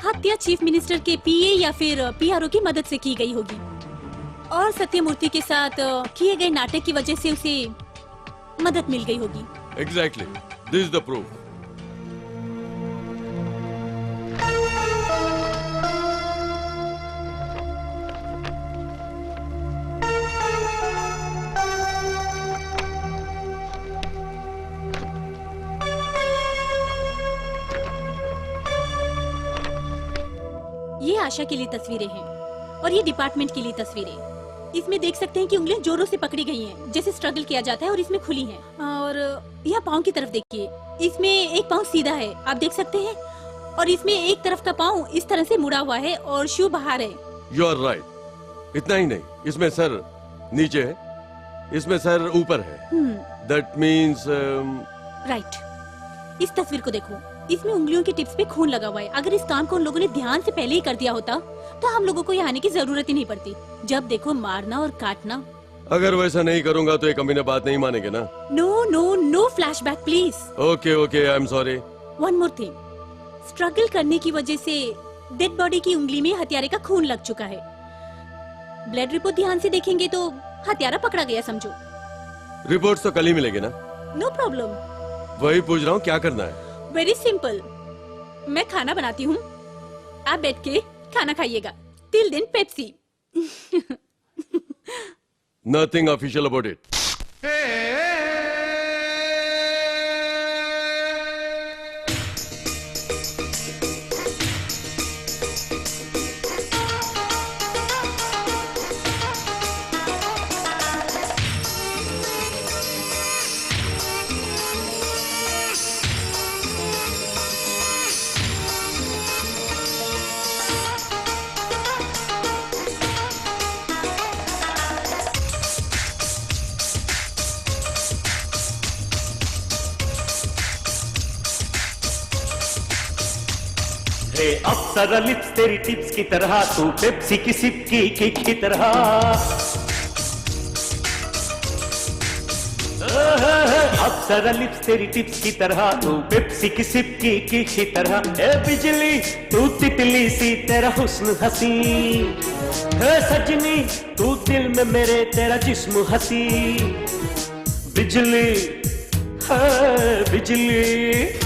हत्या चीफ मिनिस्टर के पीए या फिर पीआरओ की मदद से की गई होगी, और सत्यमूर्ति के साथ किए गए नाटक की वजह से उसे मदद मिल गई होगी। Exactly, this is the proof. ये आशा के लिए तस्वीरें हैं और ये डिपार्टमेंट के लिए तस्वीरें। इसमें देख सकते हैं कि उंगलियां जोरों से पकड़ी गई हैं, जैसे स्ट्रगल किया जाता है, और इसमें खुली हैं। और यह पाँव की तरफ देखिए, इसमें एक पाँव सीधा है, आप देख सकते हैं, और इसमें एक तरफ का पाँव इस तरह से मुड़ा हुआ है और शू बाहर है। You are right. इतना ही नहीं, इसमें सर नीचे है, इसमें सर ऊपर है। That means right. इस तस्वीर को देखो, इसमें उंगलियों की टिप्स पे खून लगा हुआ है। अगर इस काम को उन लोगों ने ध्यान से पहले ही कर दिया होता तो हम लोगों को यहाँ आने की जरूरत ही नहीं पड़ती। जब देखो मारना और काटना। अगर वैसा नहीं करूंगा तो ये कमीने बात नहीं मानेंगे ना। No no no flashback please. Okay okay, I am sorry. One more thing, struggle करने की वजह से डेड बॉडी की उंगली में हत्यारे का खून लग चुका है। ब्लड रिपोर्ट ध्यान से देखेंगे तो हत्यारा पकड़ा गया समझो। रिपोर्ट्स तो कल ही मिलेंगे ना। No problem. वही पूछ रहा हूँ, क्या करना है? वेरी सिंपल, मैं खाना बनाती हूँ, आप बैठ के खाना खाइएगा। Till then Pepsi. Nothing official about it. Apsara lips तेरी टिप्स की तरह, तू पेप्सी की सिप की किक की तरह। अप्सरा लिप्स तेरी टिप्स की तरह, तू पेप्सी की सिप की किक की तरह। ए बिजली तू तितली सी, तेरा हुस्न हसी। है सजनी तू दिल में मेरे, तेरा जिस्म हसी। बिजली है बिजली।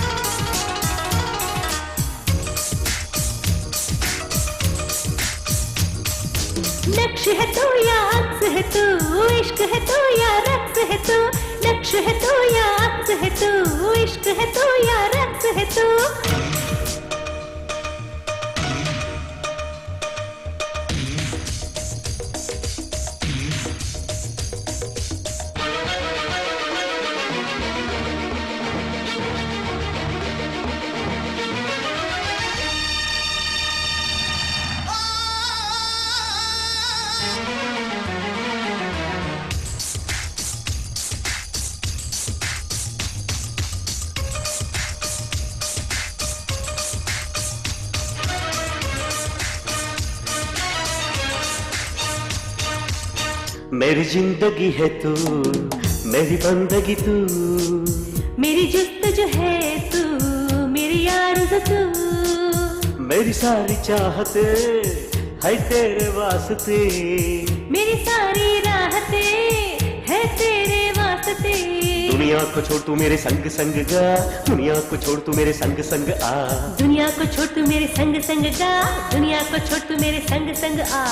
नक्श है तो या अक्स है तो, इश्क है तो या रक्स है तो। नक्श है तो या अक्स है तो, इश्क है तो या रक्स है तो। मेरी जिंदगी है तू, मेरी बंदगी तू। मेरी जुस्तजू है तू, मेरी आरज़ू तू। मेरी सारी चाहते है तेरे वास्ते। मेरी सारी राहते है तेरे वास्ते। दुनिया को छोड़ तू मेरे संग संग गा, दुनिया को छोड़ तू मेरे संग संग आ। दुनिया को छोड़ तू मेरे संग संग गा, दुनिया को छोड़ तू मेरे संग संग आ।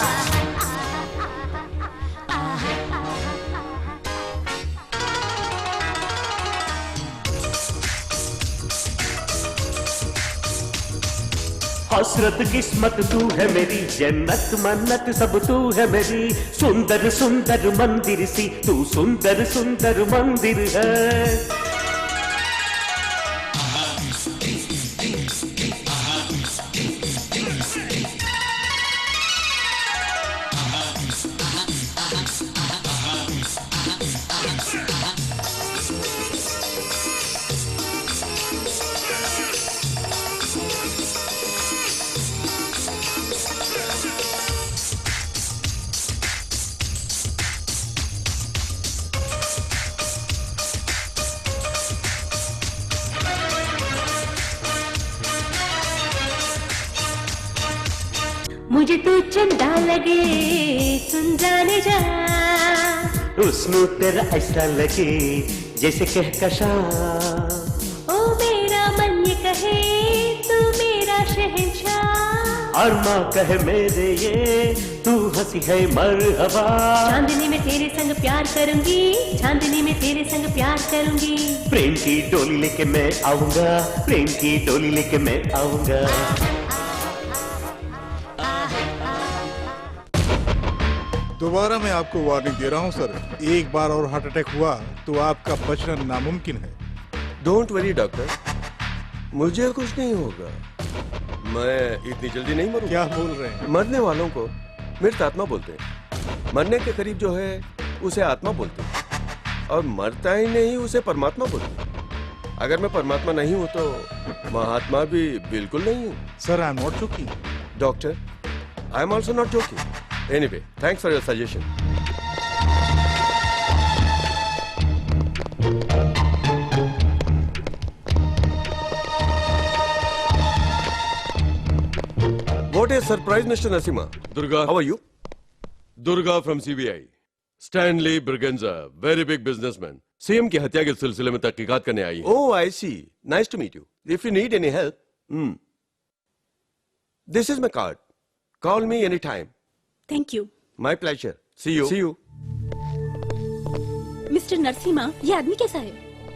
हसरत किस्मत तू है मेरी, जन्नत मन्नत सब तू है मेरी। सुंदर सुंदर मंदिर सी तू, सुंदर सुंदर मंदिर है। मुझे तू चंदा लगे सुन जाने जा। हुस्न तेरा ऐसा लगे जैसे कहकशा। ओ मेरा मन ये कहे तू मेरा शहंशाह। और माँ कहे मेरे ये तू हंसी है मरहबा। चांदनी में तेरे संग प्यार करूंगी, चांदनी में तेरे संग प्यार करूंगी। प्रेम की डोली लेके मैं आऊंगा, प्रेम की डोली लेके मैं आऊंगा। दोबारा मैं आपको वार्निंग दे रहा हूँ सर, एक बार और हार्ट अटैक हुआ तो आपका बचना नामुमकिन है। डोंट वरी डॉक्टर, मुझे कुछ नहीं होगा। मैं इतनी जल्दी नहीं मरूंगा। क्या बोल रहे हैं? मरने वालों को मृत आत्मा बोलते हैं, मरने के करीब जो है उसे आत्मा बोलते हैं, और मरता ही नहीं उसे परमात्मा बोलते हैं। अगर मैं परमात्मा नहीं हूँ तो महात्मा भी बिल्कुल नहीं हूँ। Sir I am not joking. Doctor, I am also not joking. Anyway, thanks for your suggestion. What a surprise, Mr. Nasima. Durga, how are you? Durga from CBI. Stanley Briganza, very big businessman. CM की हत्या के सिलसिले में तहकीकात करने आई है। Oh, I see. Nice to meet you. If you need any help, this is my card. Call me anytime. Thank you. My pleasure. See you. See you. Mister Narasimha, ये आदमी कैसा है?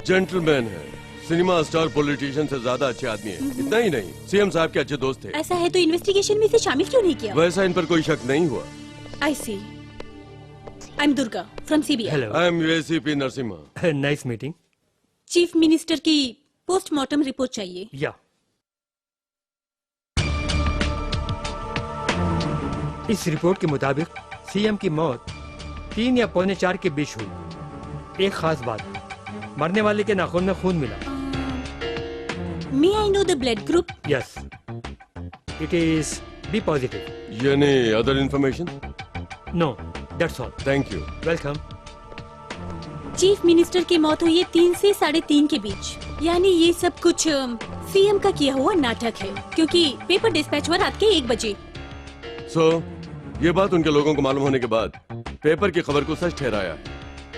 जेंटलमैन है, सिनेमा स्टार पॉलिटिशियन से ज्यादा अच्छे आदमी है। इतना ही नहीं, सीएम साहब के अच्छे दोस्त थे। ऐसा है तो इन्वेस्टिगेशन में इसे शामिल क्यों नहीं किया? वैसा इन पर कोई शक नहीं हुआ। I see. I am Durga from CBI. Hello, I am USCP Narasimha. Nice meeting. Chief minister की पोस्टमार्टम रिपोर्ट चाहिए। या इस रिपोर्ट के मुताबिक सीएम की मौत 3 या पौने 4 के बीच हुई। एक खास बात, मरने वाले के नाखून में खून मिला। May I know the blood group? Yes, it is B positive. यानी other information? No, that's all. Thank you. Welcome. Chief minister की मौत हुई है 3 से 3:30 के बीच। यानी ये सब कुछ सीएम का किया हुआ नाटक है, क्योंकि पेपर डिस्पैच हुआ रात के 1 बजे। ये बात उनके लोगों को मालूम होने के बाद पेपर की खबर को सच ठहराया।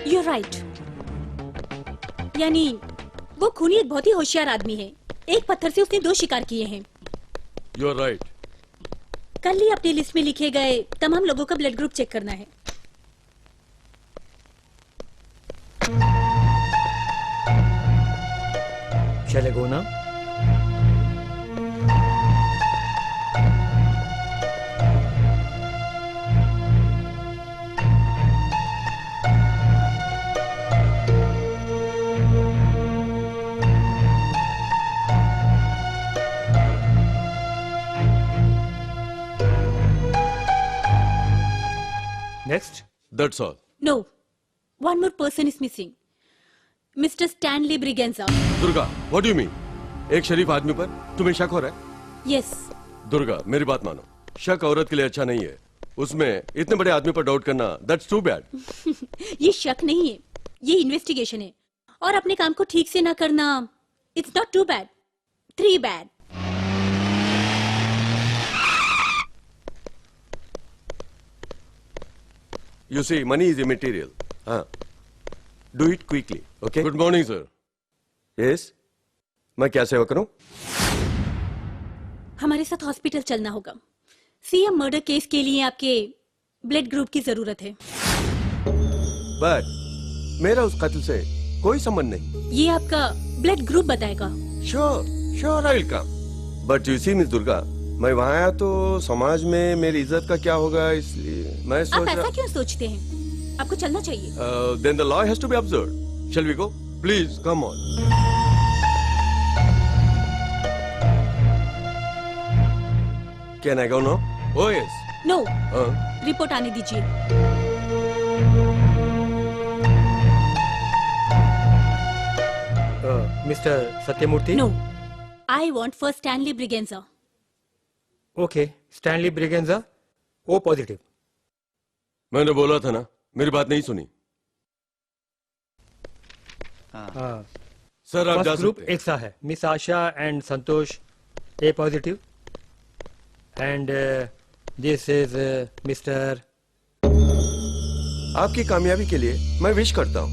You're right. यानी वो खूनी एक बहुत ही होशियार आदमी है। एक पत्थर से उसने 2 शिकार किए हैं। You're right. कल ही अपनी लिस्ट में लिखे गए तमाम लोगों का ब्लड ग्रुप चेक करना है। चले गो ना? Next. That's all. No, one more person is missing. Mr. Stanley Briganza. Durga, what do you mean? एक शरीफ आदमी पर तुम्हें शक हो रहा है? Yes. दुर्गा, मेरी बात मानो, शक औरत के लिए अच्छा नहीं है। उसमें इतने बड़े आदमी पर डाउट करना, that's too bad. ये शक नहीं है, ये इन्वेस्टिगेशन है। और अपने काम को ठीक से ना करना, it's not too bad, 3 bad. You see, money is immaterial. Do it quickly, okay? Good morning, sir. Yes? मैं क्या सेवा करूं? हमारे साथ हॉस्पिटल चलना होगा। सीएम मर्डर केस के लिए आपके ब्लड ग्रुप की जरूरत है। But मेरा उस कत्ल से कोई संबंध नहीं। ये आपका ब्लड ग्रुप बताएगा। Sure, I will come. But you see, Miss Durga, मैं वहाँ आया तो समाज में मेरी इज्जत का क्या होगा, इसलिए मैं सोच आप ऐसा क्यों सोचते हैं? आपको चलना चाहिए। Then the law has to be observed. Shall we go? Please, come on. Can I go now? Oh yes. No. Report आने दीजिए। Mister Satyamurthy? No. I want first Stanley Briganza. Okay, Stanley Briganza, O positive. मैंने बोला था ना, मेरी बात नहीं सुनी। सर आप जा ग्रुप सकते हैं। एक सा है, miss Asha and Santosh A positive, and this is mister. आपकी कामयाबी के लिए मैं विश करता हूँ।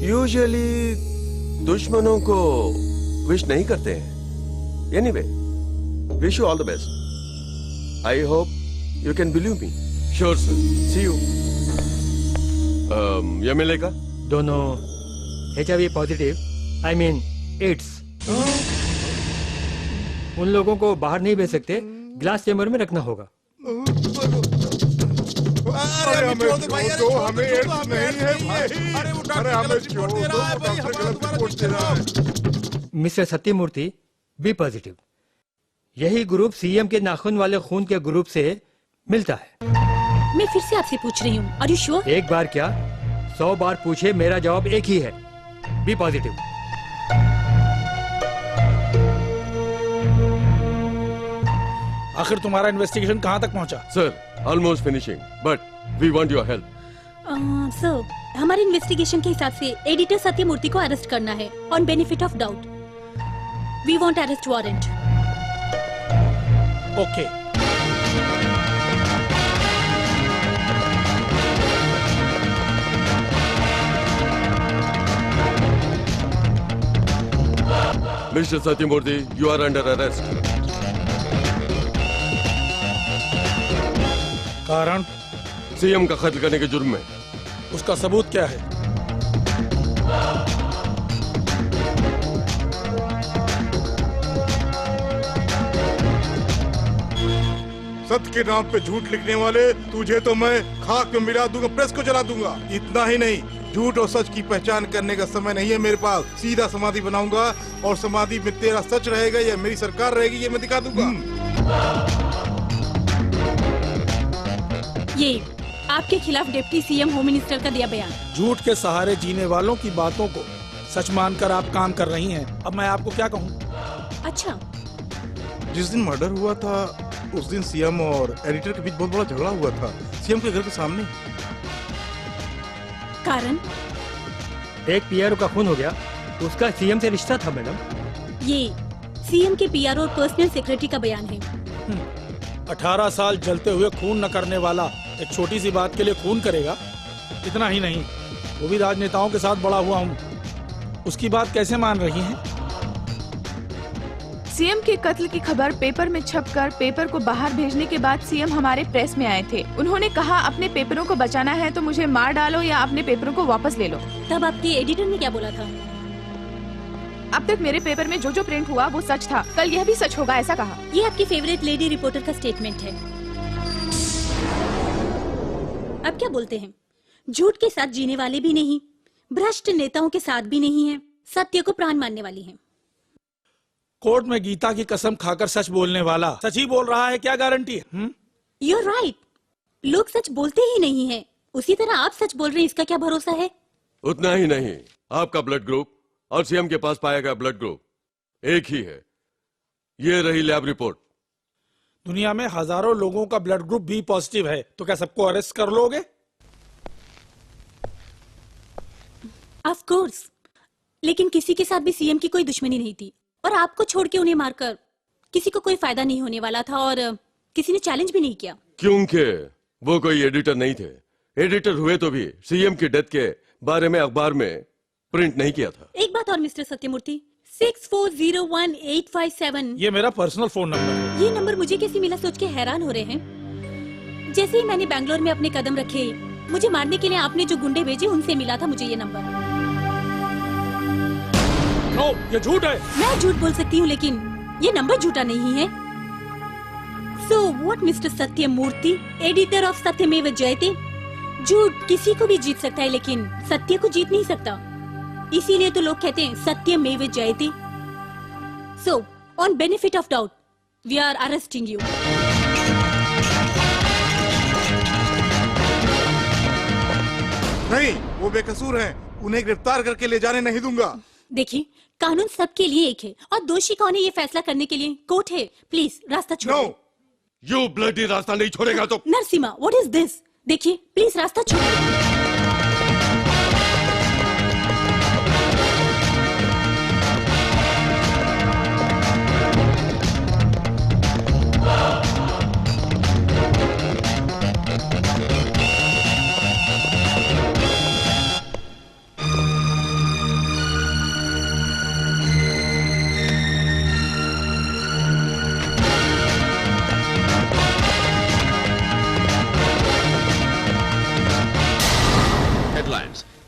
यूजुअली दुश्मनों को विश नहीं करते हैं। Anyway, wish you all the best. I hope you can believe me. Sure, sir. See you. ये मिलेगा? दोनों HIV positive, I mean AIDS. उन लोगों को बाहर नहीं भेज सकते, ग्लास चेंबर में रखना होगा। अरे हमें छोड़ दो, हमें एड्स नहीं है भाई। अरे हमें छोड़ दो, डॉक्टर गलत रिपोर्ट दे रहा है। मिस्टर सत्यमूर्ति बी पॉजिटिव, यही ग्रुप सीएम के नाखून वाले खून के ग्रुप से मिलता है। मैं फिर से आपसे पूछ रही हूँ, आर यू श्योर? एक बार क्या 100 बार पूछे, मेरा जवाब एक ही है, बी पॉजिटिव। आखिर तुम्हारा इन्वेस्टिगेशन कहाँ तक पहुँचा? Sir almost finishing but we want your help. Sir, हमारे इन्वेस्टिगेशन के हिसाब से एडिटर सत्यमूर्ति को अरेस्ट करना है on benefit of doubt. We want arrest warrant. Okay. Mister Satyamurthy, you are under arrest. कारण? सीएम का कत्ल करने के जुर्म में। उसका सबूत क्या है? सत्य के नाम पे झूठ लिखने वाले तुझे तो मैं खाक में मिला दूंगा, प्रेस को जला दूंगा। इतना ही नहीं, झूठ और सच की पहचान करने का समय नहीं है मेरे पास। सीधा समाधि बनाऊंगा और समाधि में तेरा सच रहेगा या मेरी सरकार रहेगी, ये मैं दिखा दूंगा। ये आपके खिलाफ डिप्टी सीएम होम मिनिस्टर का दिया बयान। झूठ के सहारे जीने वालों की बातों को सच मानकर आप काम कर रही हैं। अब मैं आपको क्या कहूँ? अच्छा, जिस दिन मर्डर हुआ था उस दिन सीएम और एडिटर के बीच बहुत बड़ा झगड़ा हुआ था, सीएम के घर के सामने। कारण? एक पीआरओ का खून हो गया, उसका सीएम से रिश्ता था मैडम। ये सीएम के पीआरओ और पर्सनल सेक्रेटरी का बयान है। 18 साल जलते हुए खून न करने वाला एक छोटी सी बात के लिए खून करेगा? इतना ही नहीं, वो भी राजनेताओं के साथ बड़ा हुआ हूँ, उसकी बात कैसे मान रही हैं? सीएम के कत्ल की खबर पेपर में छपकर पेपर को बाहर भेजने के बाद सीएम हमारे प्रेस में आए थे। उन्होंने कहा अपने पेपरों को बचाना है तो मुझे मार डालो या अपने पेपरों को वापस ले लो। तब आपके एडिटर ने क्या बोला था? अब तक मेरे पेपर में जो जो प्रिंट हुआ वो सच था, कल यह भी सच होगा, ऐसा कहा। ये आपकी फेवरेट लेडी रिपोर्टर का स्टेटमेंट है। अब क्या बोलते हैं? झूठ के साथ जीने वाले भी नहीं, भ्रष्ट नेताओं के साथ भी नहीं है, सत्य को प्राण मानने वाली हैं। कोर्ट में गीता की कसम खाकर सच बोलने वाला सच ही बोल रहा है, क्या गारंटी है? You're right. लोग सच बोलते ही नहीं हैं, उसी तरह आप सच बोल रहे हैं, इसका क्या भरोसा है? उतना ही नहीं, आपका ब्लड ग्रुप और सीएम के पास पाया गया ब्लड ग्रुप एक ही है। ये रही लैब रिपोर्ट। दुनिया में हजारों लोगों का ब्लड ग्रुप भी पॉजिटिव है, तो क्या सबको अरेस्ट कर लोगे? ऑफ कोर्स, लेकिन किसी के साथ भी सीएम की कोई दुश्मनी नहीं थी और आपको छोड़ के उन्हें मारकर किसी को कोई फायदा नहीं होने वाला था और किसी ने चैलेंज भी नहीं किया। क्योंकि वो कोई एडिटर नहीं थे। एडिटर हुए तो भी सीएम की डेथ के बारे में अखबार में प्रिंट नहीं किया था। एक बात और मिस्टर सत्यमूर्ति, 64018557 ये मेरा पर्सनल फोन नंबर है। ये नंबर मुझे कैसे मिला सोच के हैरान हो रहे हैं। जैसे ही मैंने बैंगलोर में अपने कदम रखे, मुझे मारने के लिए आपने जो गुंडे भेजे उनसे मिला था मुझे ये नंबर। नो, ये झूठ है। मैं झूठ बोल सकती हूँ लेकिन ये नंबर झूठा नहीं है। So what, mister Sathyamurthy, editor of सत्यमेव जयते? झूठ किसी को भी जीत सकता है लेकिन सत्य को जीत नहीं सकता, इसीलिए तो लोग कहते हैं सत्यमेव जयते। So on benefit of doubt, we are arresting you. नहीं, वो बेकसूर हैं, उन्हें गिरफ्तार करके ले जाने नहीं दूंगा। देखिए, कानून सबके लिए एक है और दोषी कौन है ये फैसला करने के लिए कोर्ट है। प्लीज रास्ता छोड़ो। No, you bloody रास्ता नहीं छोड़ेगा तो। Narasimha, what is this? देखिए प्लीज रास्ता छोड़ो।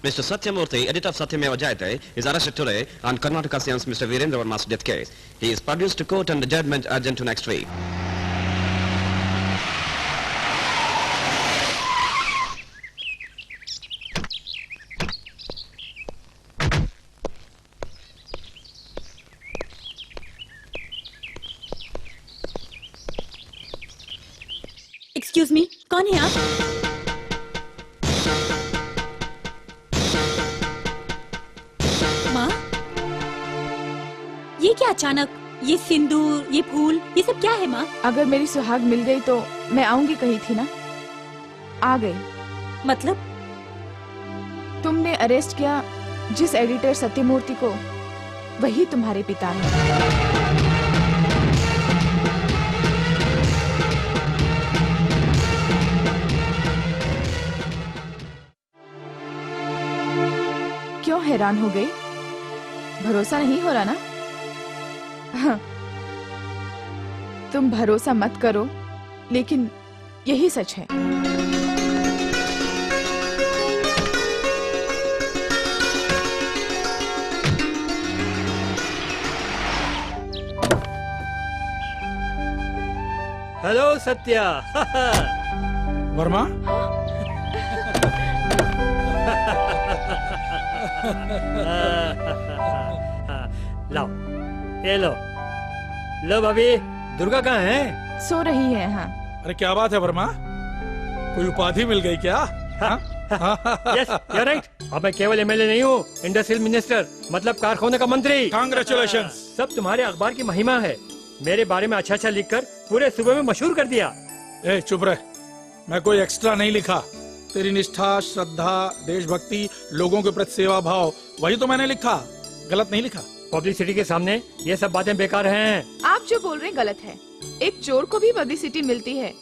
Mr. Satyamurthy, editor of Satyameva Jayate, is arrested today on Karnataka CM's Mr. Virendra Verma's death case. He is produced to court and the judgment urgent to next week. Excuse me, कौन है आप? ये क्या अचानक? ये सिंदूर, ये फूल, ये सब क्या है माँ? अगर मेरी सुहाग मिल गई तो मैं आऊंगी कही थी ना, आ गई। मतलब? तुमने अरेस्ट किया जिस एडिटर सत्यमूर्ति को, वही तुम्हारे पिता है। क्यों हैरान हो गई? भरोसा नहीं हो रहा ना? हाँ। तुम भरोसा मत करो, लेकिन यही सच है। हेलो सत्या। वर्मा, लाओ, ये लो। लो भाभी, दुर्गा कहाँ है? सो रही है। हाँ। अरे क्या बात है वर्मा, कोई उपाधि मिल गई क्या? Yes, you right. अब मैं केवल एमएलए नहीं हूँ, इंडस्ट्रियल मिनिस्टर, मतलब कारखाने का मंत्री। कांग्रेचुलेशंस। सब तुम्हारे अखबार की महिमा है। मेरे बारे में अच्छा लिखकर पूरे सूबे में मशहूर कर दिया। ए चुप रह, मैं कोई एक्स्ट्रा नहीं लिखा। तेरी निष्ठा, श्रद्धा, देशभक्ति, लोगों के प्रति सेवा भाव, वही तो मैंने लिखा। गलत नहीं लिखा। पब्लिसिटी के सामने ये सब बातें बेकार हैं। आप जो बोल रहे हैं गलत है। एक चोर को भी पब्लिसिटी मिलती है,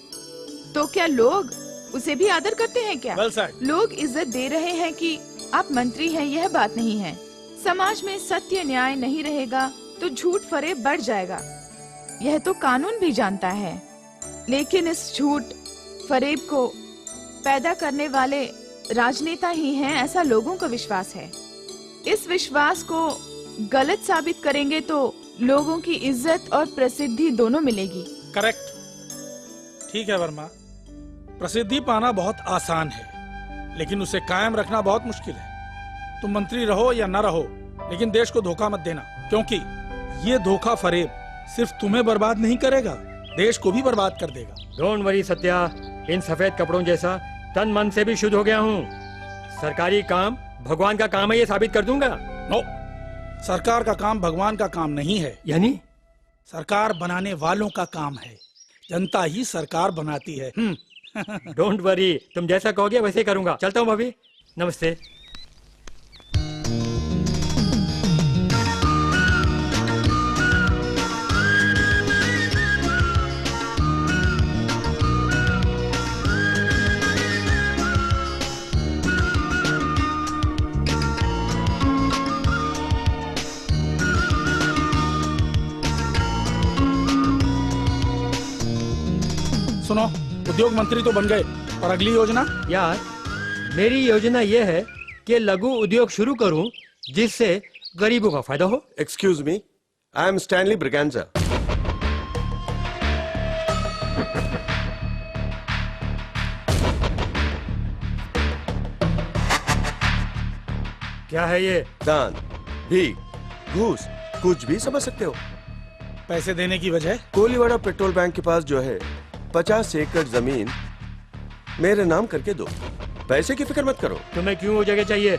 तो क्या लोग उसे भी आदर करते हैं क्या? well said. लोग इज्जत दे रहे हैं कि आप मंत्री हैं, यह बात नहीं है। समाज में सत्य न्याय नहीं रहेगा तो झूठ फरेब बढ़ जाएगा, यह तो कानून भी जानता है। लेकिन इस झूठ फरेब को पैदा करने वाले राजनेता ही हैं, ऐसा लोगों का विश्वास है। इस विश्वास को गलत साबित करेंगे तो लोगों की इज्जत और प्रसिद्धि दोनों मिलेगी। करेक्ट। ठीक है वर्मा, प्रसिद्धि पाना बहुत आसान है, लेकिन उसे कायम रखना बहुत मुश्किल है। तुम मंत्री रहो या न रहो, लेकिन देश को धोखा मत देना, क्योंकि ये धोखा फरेब सिर्फ तुम्हें बर्बाद नहीं करेगा, देश को भी बर्बाद कर देगा। डोंट वरी सत्या, इन सफेद कपड़ों जैसा तन मन से भी शुद्ध हो गया हूँ। सरकारी काम भगवान का काम है, ये साबित कर दूंगा। नो, सरकार का काम भगवान का काम नहीं है। यानी सरकार बनाने वालों का काम है, जनता ही सरकार बनाती है। डोंट वरी, तुम जैसा कहोगे वैसे ही करूंगा। चलता हूँ भाभी, नमस्ते। सुनो, उद्योग मंत्री तो बन गए, और अगली योजना? यार, मेरी योजना ये है कि लघु उद्योग शुरू करूं जिससे गरीबों का फायदा हो। Excuse me, I am Stanley Braganza. क्या है ये? दान, भीख, घूस, कुछ भी समझ सकते हो। पैसे देने की वजह? कोलीवाड़ा पेट्रोल बैंक के पास जो है 50 एकड़ जमीन मेरे नाम करके दो। पैसे की फिक्र मत करो। तुम्हें क्यों वो जगह चाहिए?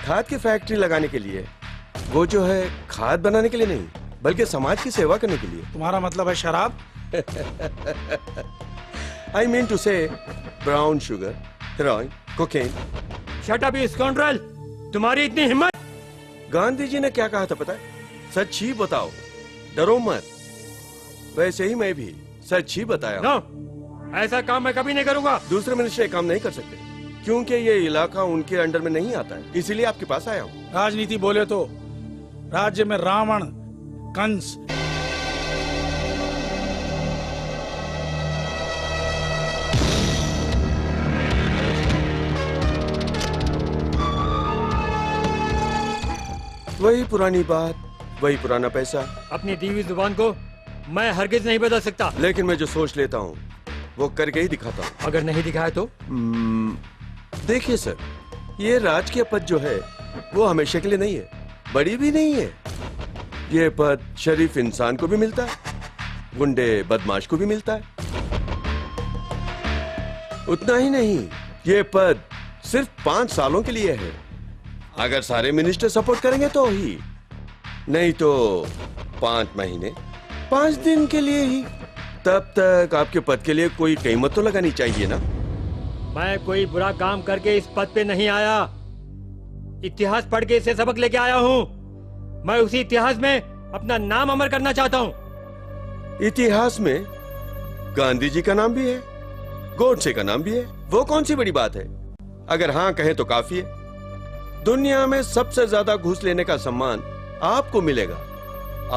खाद की फैक्ट्री लगाने के लिए। वो जो है खाद बनाने के लिए नहीं, बल्कि समाज की सेवा करने के लिए। तुम्हारा मतलब है शराब? आई मीन टू से brown sugar, heroin, cocaine. Shut up you scoundrel, तुम्हारी इतनी हिम्मत? गांधी जी ने क्या कहा था पता है? सच ही बताओ, डरो मत। वैसे ही मैं भी सच ही बताया। नो, ऐसा काम मैं कभी नहीं करूंगा। दूसरे मिनिस्टर काम नहीं कर सकते, क्योंकि ये इलाका उनके अंडर में नहीं आता है, इसीलिए आपके पास आया हूँ। राजनीति बोले तो राज्य में रावण, कंस, वही पुरानी बात, वही पुराना पैसा। अपनी दी हुई जुबान को मैं हरगिज नहीं बदल सकता। लेकिन मैं जो सोच लेता हूँ वो करके ही दिखाता हूँ। अगर नहीं दिखाया तो? देखिए सर, ये राजकीय पद जो है वो हमेशा के लिए नहीं है, बड़ी भी नहीं है। ये पद शरीफ इंसान को भी मिलता है, गुंडे बदमाश को भी मिलता है। उतना ही नहीं, ये पद सिर्फ 5 सालों के लिए है। अगर सारे मिनिस्टर सपोर्ट करेंगे तो ही, नहीं तो 5 महीने 5 दिन के लिए ही। तब तक आपके पद के लिए कोई कीमत तो लगानी चाहिए ना। मैं कोई बुरा काम करके इस पद पे नहीं आया, इतिहास पढ़ के इसे सबक लेके आया हूँ। मैं उसी इतिहास में अपना नाम अमर करना चाहता हूँ। इतिहास में गांधी जी का नाम भी है, गोडसे का नाम भी है। वो कौन सी बड़ी बात है? अगर हाँ कहें तो काफी है। दुनिया में सबसे ज्यादा घूस लेने का सम्मान आपको मिलेगा।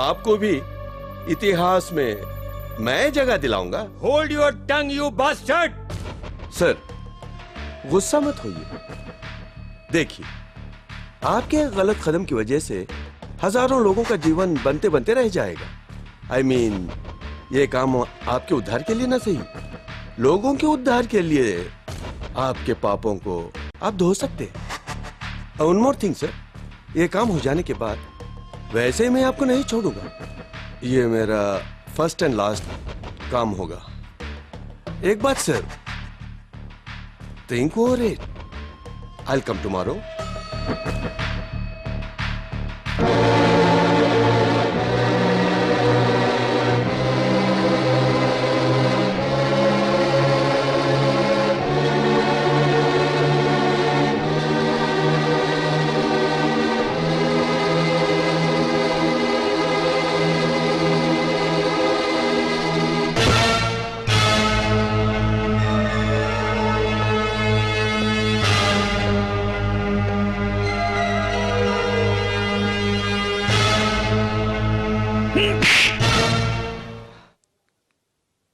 आपको भी इतिहास में मैं जगह दिलाऊंगा। Hold your tongue you bastard. Sir गुस्सा मत होइए। देखिए, आपके गलत कदम की वजह से हजारों लोगों का जीवन बनते बनते रह जाएगा। I mean, ये काम आपके उद्धार के लिए ना सही, लोगों के उद्धार के लिए आपके पापों को आप धो सकते हैं। वन मोर थिंग सर, ये काम हो जाने के बाद वैसे मैं आपको नहीं छोड़ूंगा। ये मेरा फर्स्ट एंड लास्ट काम होगा। एक बात sir, think over it. I'll come tomorrow.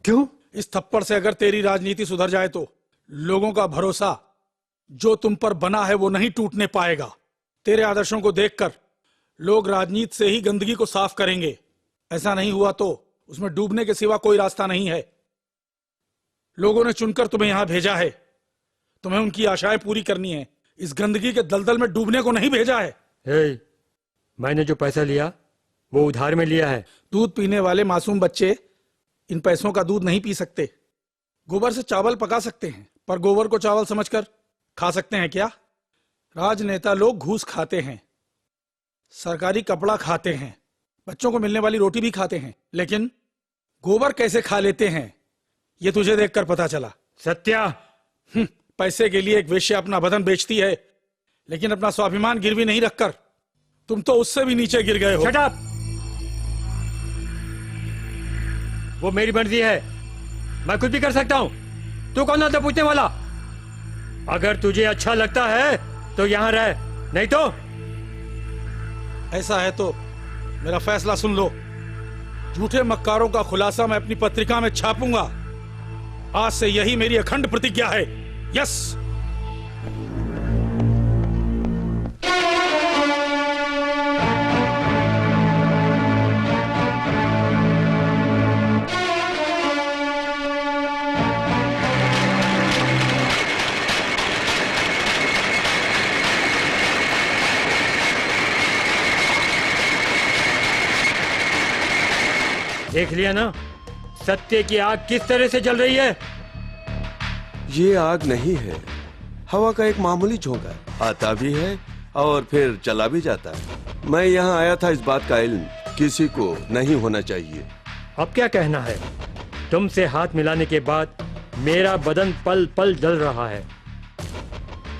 क्यों? इस थप्पड़ से अगर तेरी राजनीति सुधर जाए तो लोगों का भरोसा जो तुम पर बना है वो नहीं टूटने पाएगा। तेरे आदर्शों को देखकर लोग राजनीति से ही गंदगी को साफ करेंगे। ऐसा नहीं हुआ तो उसमें डूबने के सिवा कोई रास्ता नहीं है। लोगों ने चुनकर तुम्हें यहां भेजा है, तुम्हें उनकी आशाएं पूरी करनी है। इस गंदगी के दलदल में डूबने को नहीं भेजा है। हे, मैंने जो पैसा लिया वो उधार में लिया है। दूध पीने वाले मासूम बच्चे इन पैसों का दूध नहीं पी सकते। गोबर से चावल पका सकते हैं, पर गोबर को चावल समझकर खा सकते हैं क्या? राजनेता लोग घूस खाते हैं, सरकारी कपड़ा खाते हैं, बच्चों को मिलने वाली रोटी भी खाते हैं, लेकिन गोबर कैसे खा लेते हैं ये तुझे देखकर पता चला। सत्या, पैसे के लिए एक वेश्या अपना बदन बेचती है, लेकिन अपना स्वाभिमान गिरवी नहीं रखकर तुम तो उससे भी नीचे गिर गए हो। Shut up! वो मेरी मर्जी है, मैं कुछ भी कर सकता हूं। तू कौन था पूछने वाला? अगर तुझे अच्छा लगता है तो यहां रह, नहीं तो ऐसा है तो मेरा फैसला सुन लो। झूठे मक्कारों का खुलासा मैं अपनी पत्रिका में छापूंगा। आज से यही मेरी अखंड प्रतिज्ञा है। यस। देख लिया ना सत्य की आग किस तरह से जल रही है। ये आग नहीं है, हवा का एक मामूली झोंका है, आता भी है और फिर चला भी जाता है। मैं यहाँ आया था इस बात का इल्म किसी को नहीं होना चाहिए। अब क्या कहना है? तुमसे हाथ मिलाने के बाद मेरा बदन पल पल जल रहा है।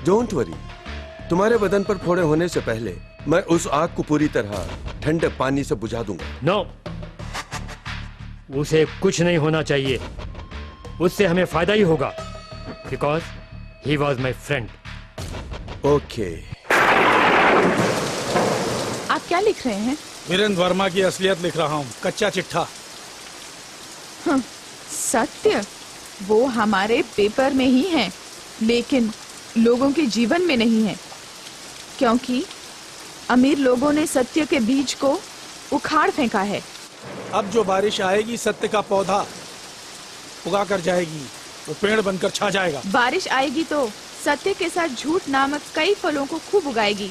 डोंट वरी, तुम्हारे बदन पर फोड़े होने से पहले मैं उस आग को पूरी तरह ठंडे पानी से बुझा दूंगा। नो, उसे कुछ नहीं होना चाहिए। उससे हमें फायदा ही होगा, because he was my friend. Okay. आप क्या लिख रहे हैं? वीरेंद्र वर्मा की असलियत लिख रहा हूँ, कच्चा चिट्ठा। सत्य वो हमारे पेपर में ही है, लेकिन लोगों के जीवन में नहीं है, क्योंकि अमीर लोगों ने सत्य के बीज को उखाड़ फेंका है। अब जो बारिश आएगी सत्य का पौधा उगा कर जाएगी, वो पेड़ बनकर छा जाएगा। बारिश आएगी तो सत्य के साथ झूठ नामक कई फलों को खूब उगाएगी।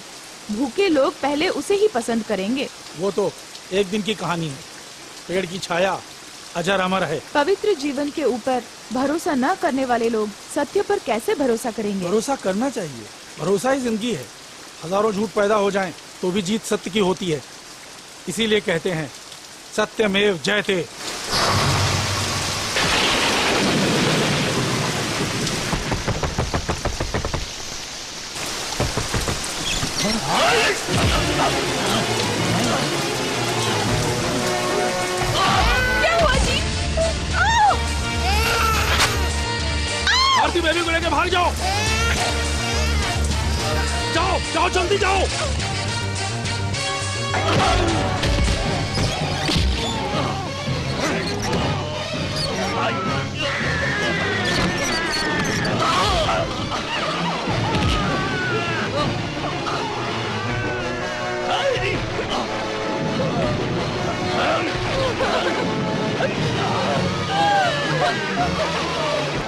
भूखे लोग पहले उसे ही पसंद करेंगे। वो तो एक दिन की कहानी है, पेड़ की छाया अजर अमर है। पवित्र जीवन के ऊपर भरोसा न करने वाले लोग सत्य पर कैसे भरोसा करेंगे? भरोसा करना चाहिए, भरोसा ही जिंदगी है। हजारों झूठ पैदा हो जाएं तो भी जीत सत्य की होती है। इसीलिए कहते हैं सत्यमेव जयते। क्या हुआ जी? आरती बेबी को लेके भाग जाओ। जाओ जाओ जल्दी जाओ।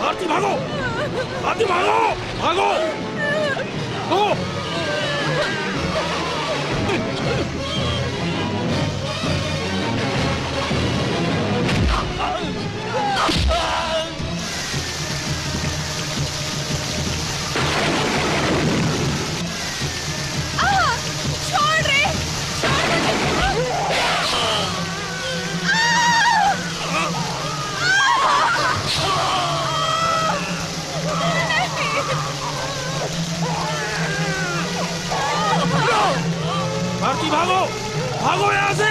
आरती भागो, आरती भागो, भागो, भागो। छोड़ रे, आरती भागो, भागो यहाँ से।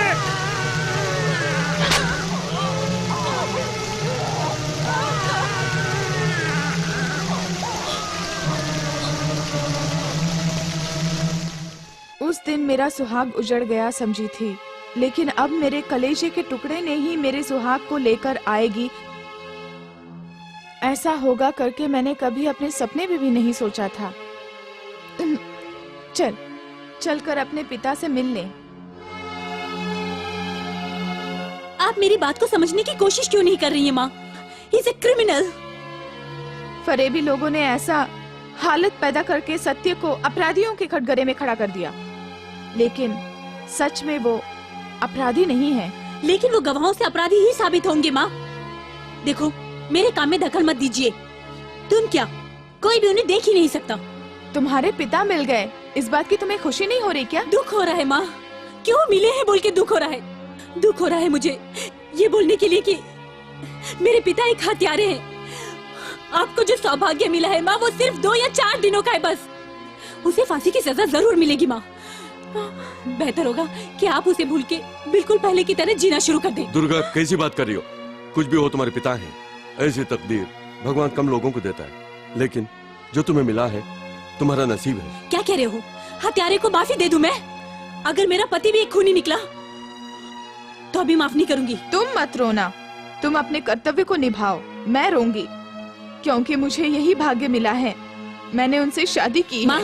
उस दिन मेरा सुहाग उजड़ गया समझी थी, लेकिन अब मेरे कलेजे के टुकड़े ने ही मेरे सुहाग को लेकर आएगी, ऐसा होगा करके मैंने कभी अपने सपने में भी नहीं सोचा था। चलकर अपने पिता से मिल लें। आप मेरी बात को समझने की कोशिश क्यों नहीं कर रही हैं माँ? He's a criminal। फरेबी लोगों ने ऐसा हालत पैदा करके सत्य को अपराधियों के कटघरे में खड़ा कर दिया, लेकिन सच में वो अपराधी नहीं है। लेकिन वो गवाहों से अपराधी ही साबित होंगे माँ। देखो, मेरे काम में दखल मत दीजिए। तुम क्या, कोई भी उन्हें देख ही नहीं सकता। तुम्हारे पिता मिल गए, इस बात की तुम्हें खुशी नहीं हो रही क्या? दुख हो रहा है माँ। क्यों मिले हैं बोल के दुख हो रहा है। दुख हो रहा है मुझे ये बोलने के लिए कि मेरे पिता एक हत्यारे हैं। आपको जो सौभाग्य मिला है माँ, वो सिर्फ 2 या 4 दिनों का है बस। उसे फांसी की सजा जरूर मिलेगी माँ। बेहतर होगा कि आप उसे भूल के बिल्कुल पहले की तरह जीना शुरू कर दें। दुर्गा, कैसी बात कर रही हो? कुछ भी हो, तुम्हारे पिता हैं। ऐसी तकदीर भगवान कम लोगों को देता है, लेकिन जो तुम्हें मिला है तुम्हारा नसीब है। क्या कह रहे हो? हत्यारे को माफी दे दूं मैं? अगर मेरा पति भी एक खूनी निकला तो अभी माफ नहीं करूंगी। तुम मत रोना, तुम अपने कर्तव्य को निभाओ। मैं रोंगी क्योंकि मुझे यही भाग्य मिला है। मैंने उनसे शादी की माँ,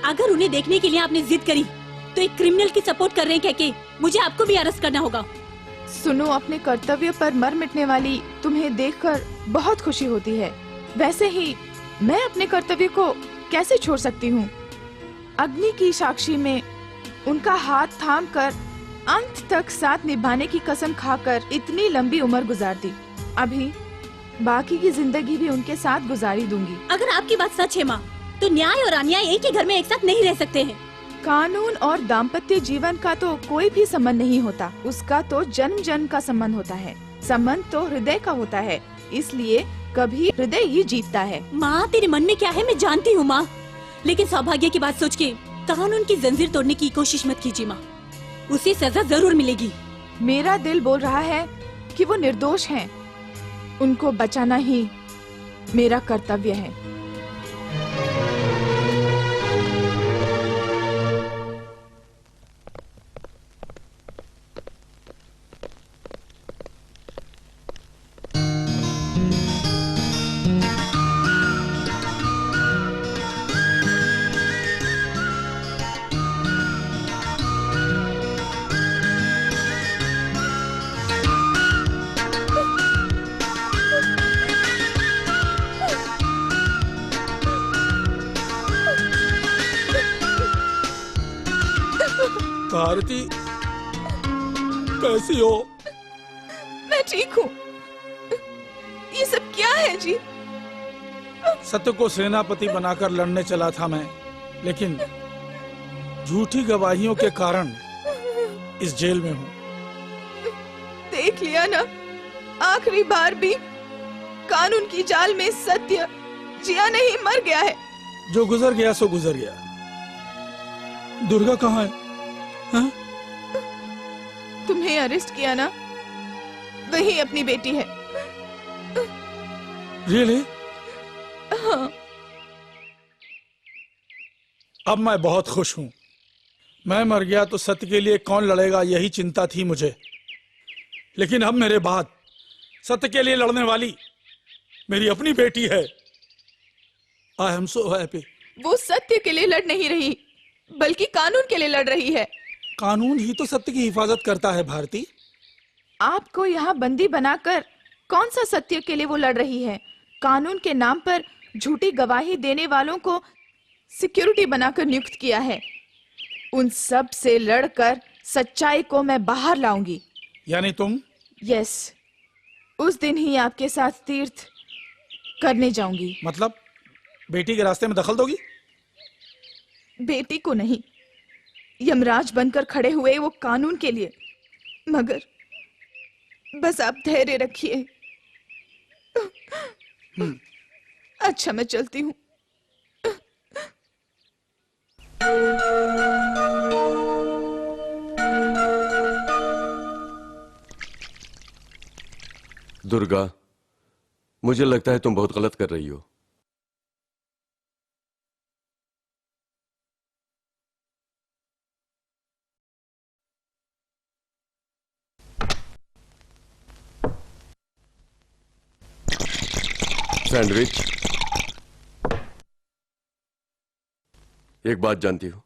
अगर उन्हें देखने के लिए आपने जिद करी तो एक क्रिमिनल की सपोर्ट कर रहे हैं कह के मुझे आपको भी अरेस्ट करना होगा। सुनो, अपने कर्तव्य पर मर मिटने वाली तुम्हें देखकर बहुत खुशी होती है। वैसे ही मैं अपने कर्तव्य को कैसे छोड़ सकती हूँ? अग्नि की साक्षी में उनका हाथ थामकर अंत तक साथ निभाने की कसम खाकर इतनी लंबी उम्र गुजार दी। अभी बाकी की जिंदगी भी उनके साथ गुजारी दूंगी। अगर आपकी बात सच है माँ, तो न्याय और अन्याय एक ही घर में एक साथ नहीं रह सकते हैं। कानून और दाम्पत्य जीवन का तो कोई भी संबंध नहीं होता, उसका तो जन्म जन्म का संबंध होता है। संबंध तो हृदय का होता है, इसलिए कभी हृदय ही जीतता है। माँ, तेरे मन में क्या है मैं जानती हूँ माँ, लेकिन सौभाग्य की बात सोच के कानून की जंजीर तोड़ने की कोशिश मत कीजिए माँ। उसे सजा जरूर मिलेगी। मेरा दिल बोल रहा है कि वो निर्दोष हैं। उनको बचाना ही मेरा कर्तव्य है। आरती, कैसी हो? मैं ठीक हूँ। ये सब क्या है जी? सत्य को सेनापति बनाकर लड़ने चला था मैं, लेकिन झूठी गवाहियों के कारण इस जेल में हूँ। देख लिया ना, आखिरी बार भी कानून की जाल में सत्य जिया नहीं, मर गया है। जो गुजर गया सो गुजर गया। दुर्गा कहाँ है? हाँ? तुम्हें अरेस्ट किया ना, वही अपनी बेटी है। रियली? हाँ। अब मैं बहुत खुश हूं। मैं मर गया तो सत्य के लिए कौन लड़ेगा, यही चिंता थी मुझे। लेकिन अब मेरे बाद सत्य के लिए लड़ने वाली मेरी अपनी बेटी है। I am so happy. वो सत्य के लिए लड़ नहीं रही, बल्कि कानून के लिए लड़ रही है। कानून ही तो सत्य की हिफाजत करता है भारती। आपको यहाँ बंदी बनाकर कौन सा सत्य के लिए वो लड़ रही है? कानून के नाम पर झूठी गवाही देने वालों को सिक्योरिटी बनाकर नियुक्त किया है। उन सब से लड़कर सच्चाई को मैं बाहर लाऊंगी। यानी तुम? यस, उस दिन ही आपके साथ तीर्थ करने जाऊंगी। मतलब बेटी के रास्ते में दखल दोगी? बेटी को नहीं, यमराज बनकर खड़े हुए वो कानून के लिए। मगर बस आप धैर्य रखिए। अच्छा, मैं चलती हूँ। दुर्गा, मुझे लगता है तुम बहुत गलत कर रही हो। सैंडविच। एक बात जानती हो,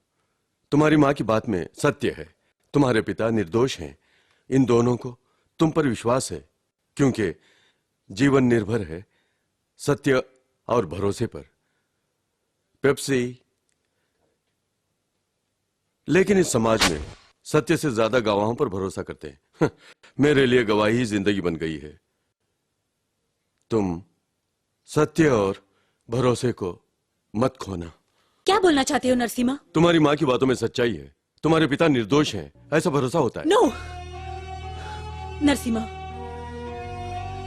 तुम्हारी मां की बात में सत्य है। तुम्हारे पिता निर्दोष हैं। इन दोनों को तुम पर विश्वास है, क्योंकि जीवन निर्भर है सत्य और भरोसे पर। पेप्सी। लेकिन इस समाज में सत्य से ज्यादा गवाहों पर भरोसा करते हैं। मेरे लिए गवाही ही जिंदगी बन गई है। तुम सत्य और भरोसे को मत खोना। क्या बोलना चाहते हो नरसिम्हा? तुम्हारी माँ की बातों में सच्चाई है। तुम्हारे पिता निर्दोष हैं, ऐसा भरोसा होता है। नो नरसिम्हा,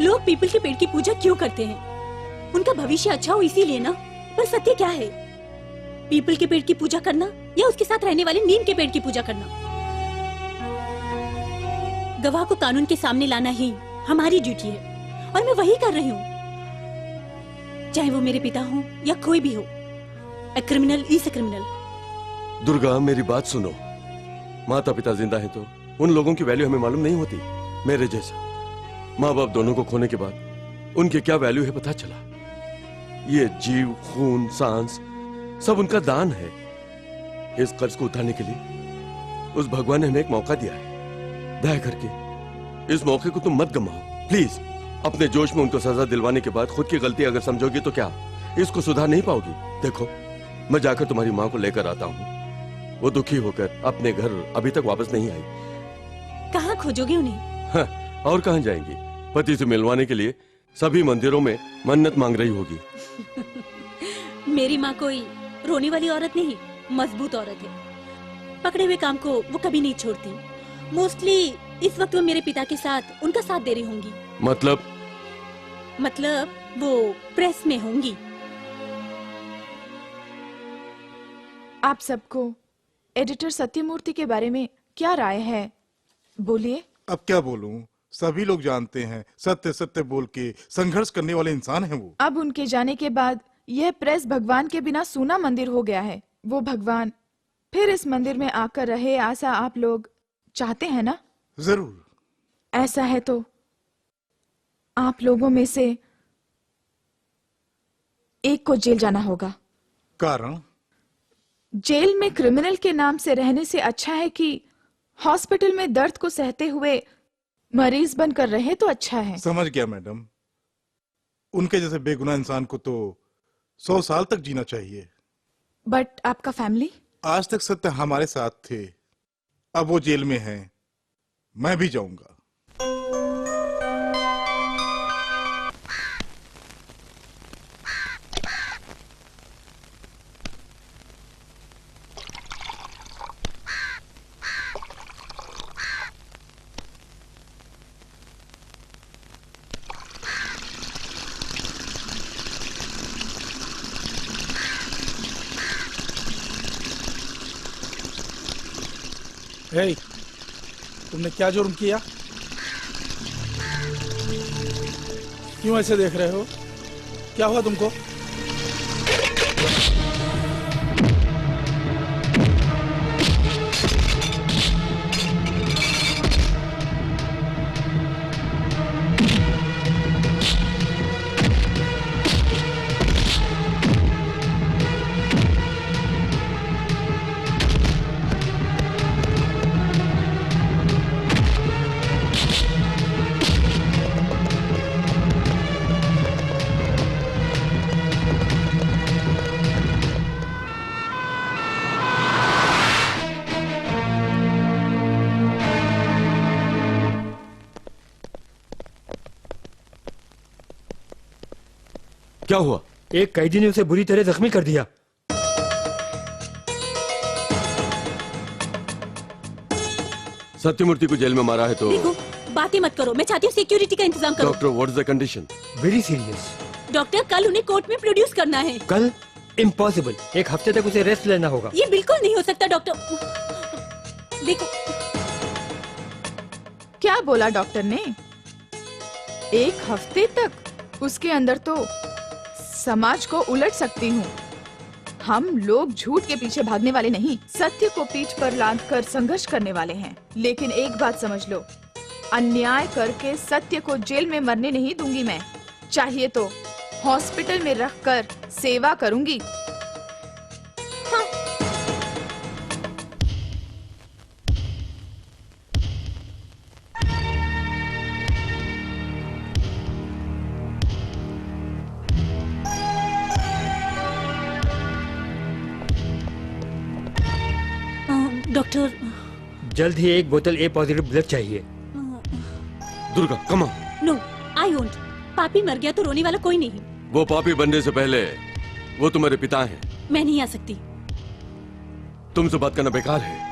लोग पीपल के पेड़ की पूजा क्यों करते हैं? उनका भविष्य अच्छा हो इसीलिए ना। पर सत्य क्या है? पीपल के पेड़ की पूजा करना या उसके साथ रहने वाले नीम के पेड़ की पूजा करना? गवाह को कानून के सामने लाना ही हमारी ड्यूटी है, और मैं वही कर रही हूँ। चाहे वो मेरे पिता हो या कोई भी हो, A criminal is a criminal. Durga, मेरी बात सुनो। माता पिता जिंदा है तो उन लोगों की वैल्यू हमें मालूम नहीं होती। मेरे जैसा माँ बाप दोनों को खोने के बाद उनकी क्या वैल्यू है पता चला। ये जीव, खून, सांस सब उनका दान है। इस कर्ज को उतारने के लिए उस भगवान ने हमें एक मौका दिया है। दया करके इस मौके को तुम मत गमाओ प्लीज। अपने जोश में उनको सजा दिलवाने के बाद खुद की गलती अगर समझोगी तो क्या इसको सुधार नहीं पाओगी? देखो, मैं जाकर तुम्हारी माँ को लेकर आता हूँ। वो दुखी होकर अपने घर अभी तक वापस नहीं आई। कहाँ खोजोगे उन्हें? हाँ, और कहाँ जाएंगी? पति से मिलवाने के लिए सभी मंदिरों में मन्नत मांग रही होगी। मेरी माँ कोई रोने वाली औरत नहीं, मजबूत औरत है। पकड़े हुए काम को वो कभी नहीं छोड़ती। मोस्टली इस वक्त वो मेरे पिता के साथ उनका साथ दे रही होंगी। मतलब वो प्रेस में होंगी। आप सबको एडिटर सत्यमूर्ति के बारे में क्या राय है? बोलिए। अब क्या बोलूं? सभी लोग जानते हैं सत्य सत्य बोल के संघर्ष करने वाले इंसान हैं वो। अब उनके जाने के बाद यह प्रेस भगवान के बिना सूना मंदिर हो गया है। वो भगवान फिर इस मंदिर में आकर रहे, ऐसा आप लोग चाहते हैं ना? जरूर। ऐसा है तो आप लोगों में से एक को जेल जाना होगा। कारण? जेल में क्रिमिनल के नाम से रहने से अच्छा है कि हॉस्पिटल में दर्द को सहते हुए मरीज बनकर रहे तो अच्छा है। समझ गया मैडम। उनके जैसे बेगुनाह इंसान को तो 100 साल तक जीना चाहिए। बट आपका फैमिली? आज तक सत्य हमारे साथ थे, अब वो जेल में हैं। मैं भी जाऊंगा। हे, तुमने क्या जुर्म किया? क्यों ऐसे देख रहे हो? क्या हुआ तुमको? क्या हुआ? एक कैदी ने उसे बुरी तरह जख्मी कर दिया। सत्यमूर्ति को जेल में मारा है तो देखो, बातें मत करो। मैं चाहती हूँ सिक्योरिटी का इंतजाम करो। Doctor, what is the condition? Very serious. Doctor, कल उन्हें कोर्ट में प्रोड्यूस करना है। कल? इम्पॉसिबल। एक हफ्ते तक उसे रेस्ट लेना होगा। ये बिल्कुल नहीं हो सकता डॉक्टर। देखो, क्या बोला डॉक्टर ने? एक हफ्ते तक? उसके अंदर तो समाज को उलट सकती हूँ। हम लोग झूठ के पीछे भागने वाले नहीं, सत्य को पीठ पर लाद कर संघर्ष करने वाले हैं। लेकिन एक बात समझ लो, अन्याय करके सत्य को जेल में मरने नहीं दूंगी मैं। चाहिए तो हॉस्पिटल में रखकर सेवा करूंगी। डॉक्टर, जल्द ही एक बोतल ए पॉजिटिव ब्लड चाहिए। Durga, come on. No, I won't. पापी मर गया तो रोने वाला कोई नहीं। वो पापी बनने से पहले वो तुम्हारे पिता हैं। मैं नहीं आ सकती। तुमसे बात करना बेकार है।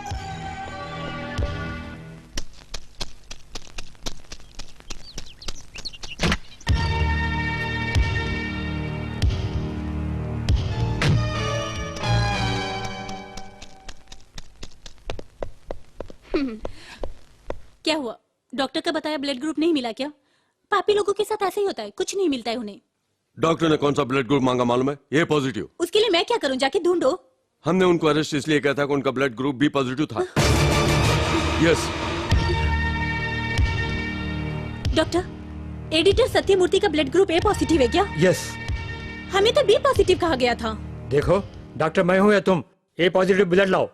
क्या हुआ? डॉक्टर का बताया ब्लड ग्रुप नहीं मिला क्या? पापी लोगों के साथ ऐसे ही होता है, कुछ नहीं मिलता है उन्हें। डॉक्टर ने कौन सा ब्लड ग्रुप मांगा मालूम है? ये पॉजिटिव। उसके लिए मैं क्या करूं? जाके ढूंढो। हमने उनको अरेस्ट इसलिए किया था कि उनका ब्लड ग्रुप बी पॉजिटिव था। यस। डॉक्टर, एडिटर सत्यमूर्ति का ब्लड ग्रुप ए पॉजिटिव है क्या? यस। हमें तो बी पॉजिटिव कहा गया था। देखो डॉक्टर, मैं हूँ या तुम, ए पॉजिटिव ब्लड लाओ।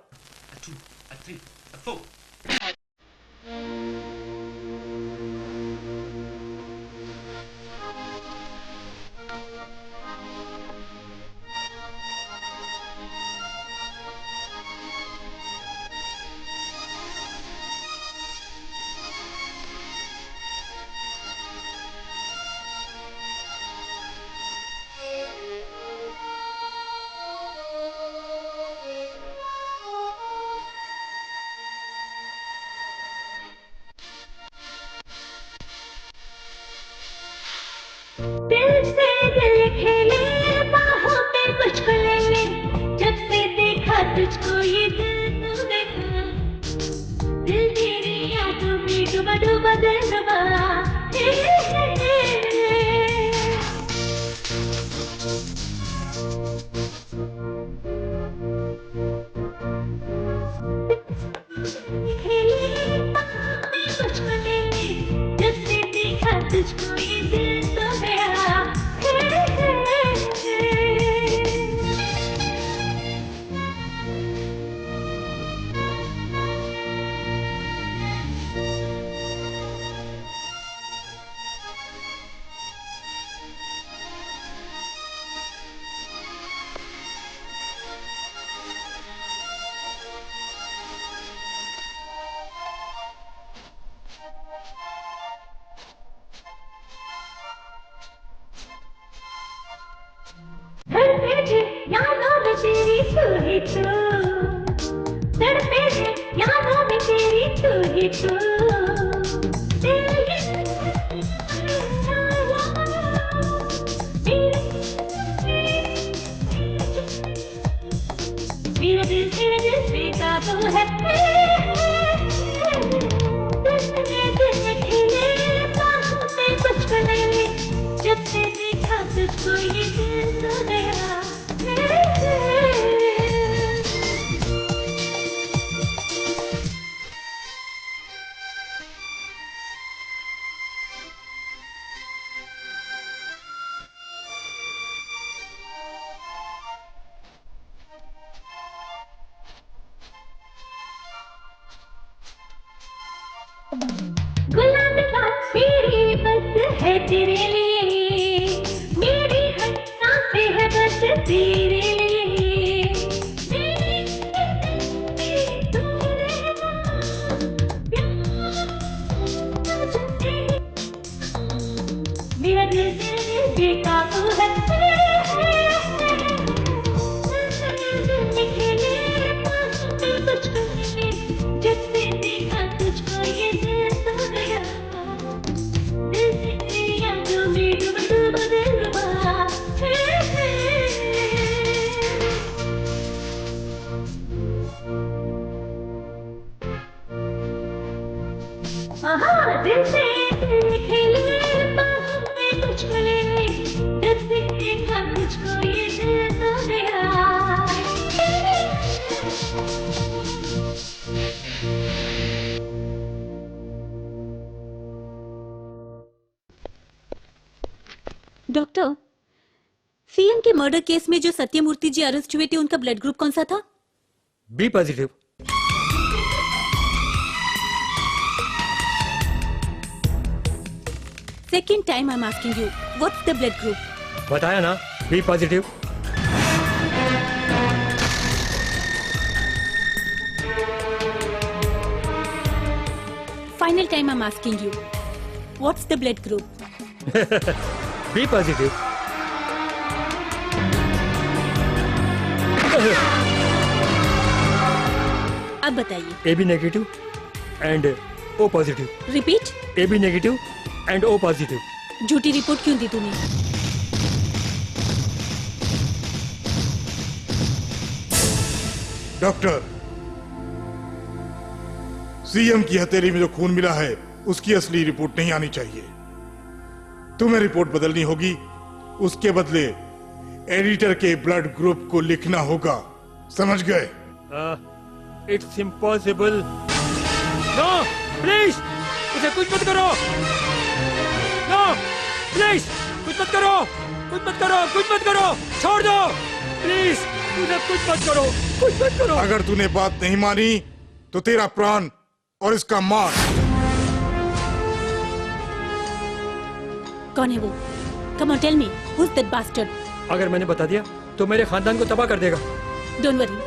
दिल से दिल खेले, बाहों पे मुझको ले ले, जब से देखा तुझको ये दिल तो देखा, दिल तेरी यादों में डूबा डूबा दिल डूबा। खेले बाहों पे मुझको ले ले, जब से देखा तुझको ये दिल तो मेरा। तड़पे थे यादों में तेरी तू ही तू, तड़पे थे यादों में तेरी तू ही तू, मेरा दिल तेरा दिल बेटा तू है। से दिल खिले बाहों में मुझको ले ले जब से देखा तुझको ये दिल तो गया गुलाब का मेरी बस है तेरे लिए मेरी हर सांसें है बस तेरे लिए तू रहना मेरा दिल बेकाबू है जब से देखा तुझको ये दिल तो गया दिल से तेरी यादों में डूब डूब दिल डूबा दिल से दिल खेले बाहों में तुझको ले ले जब से देखा तुझको ये दिल तो गया डॉक्टर, सीएम के मर्डर केस में जो सत्यमूर्ति जी अरेस्ट हुए थे उनका ब्लड ग्रुप कौन सा था? B positive. Second time I am asking you, what's the blood group? बताया ना, B positive. Final time I am asking you, what's the blood group? B positive. अब बताइए। A B negative and O positive. Repeat. A B negative and O positive. झूठी report क्यों दी तूने? Doctor, CM की हथेली में जो खून मिला है उसकी असली रिपोर्ट नहीं आनी चाहिए। तुम्हें रिपोर्ट बदलनी होगी, उसके बदले एडिटर के ब्लड ग्रुप को लिखना होगा, समझ गए? It's impossible. नो प्लीज, उसे कुछ मत करो। नो प्लीज, कुछ मत करो, कुछ मत करो, कुछ मत करो, छोड़ दो प्लीज, उसे कुछ मत करो, कुछ मत करो। अगर तूने बात नहीं मानी तो तेरा प्राण और इसका मार। कौन है वो? Come on tell me, who is that bastard? अगर मैंने बता दिया तो मेरे खानदान को तबाह कर देगा। डोंट वरी,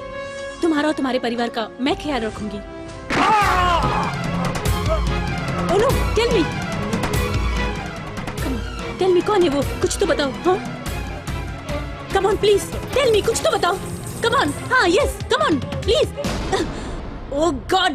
तुम्हारा और तुम्हारे परिवार का मैं ख्याल रखूंगी। Oh no, tell me, tell me कौन है वो? कुछ तो बताओ। हाँ, come on please, tell me, कुछ तो बताओ। कम ऑन, हाँ yes, come on please. Oh God.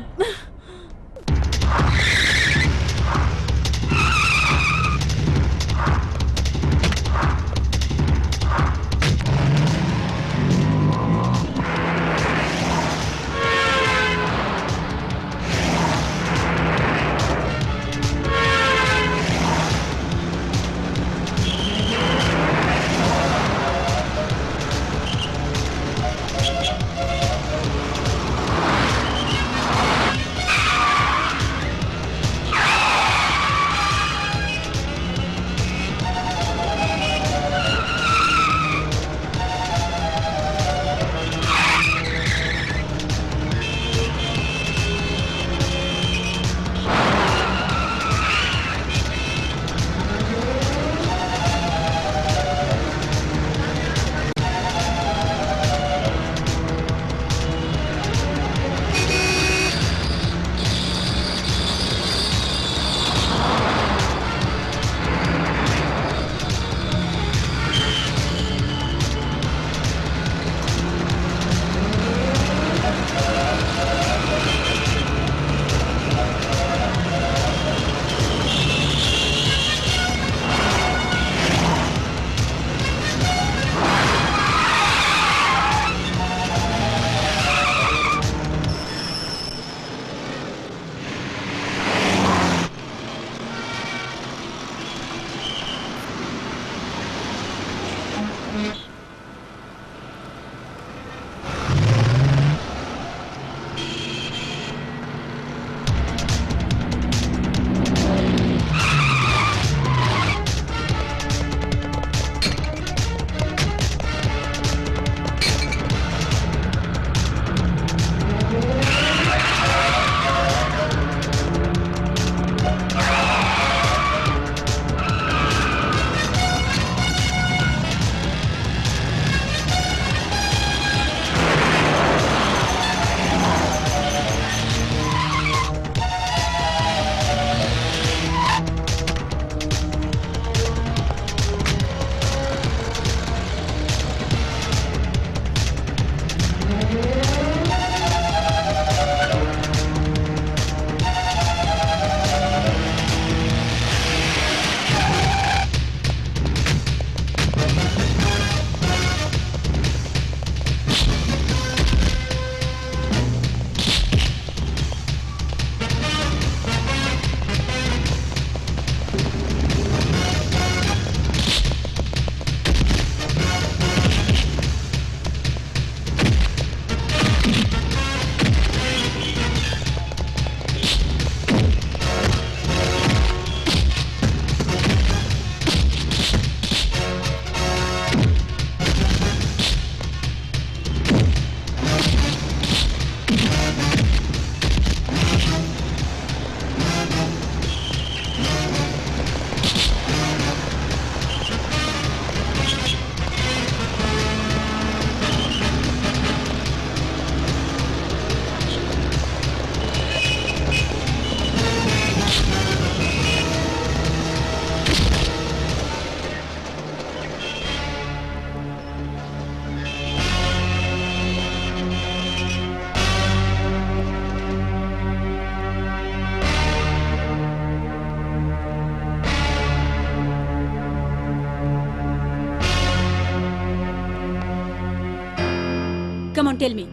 Tell me,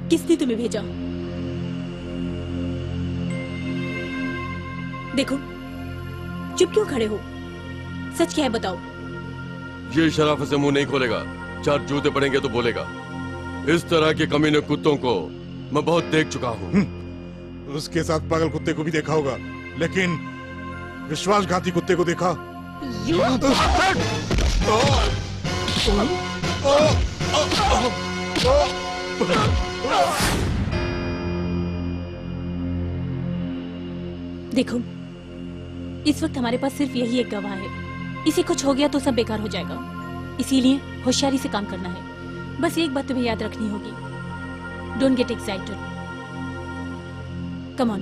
किसने तुम्हें भेजा? देखो, चुप क्यों खड़े हो? सच क्या है बताओ। ये शराफत से मुंह नहीं खोलेगा, 4 जूते पड़ेंगे तो बोलेगा। इस तरह के कमीने कुत्तों को मैं बहुत देख चुका हूँ। उसके साथ पागल कुत्ते को भी देखा होगा, लेकिन विश्वासघाती कुत्ते को देखा? देखो, इस वक्त हमारे पास सिर्फ यही एक गवाह है। इसे कुछ हो गया तो सब बेकार हो जाएगा, इसीलिए होशियारी से काम करना है। बस एक बात तुम्हें याद रखनी होगी, don't get excited. Come on.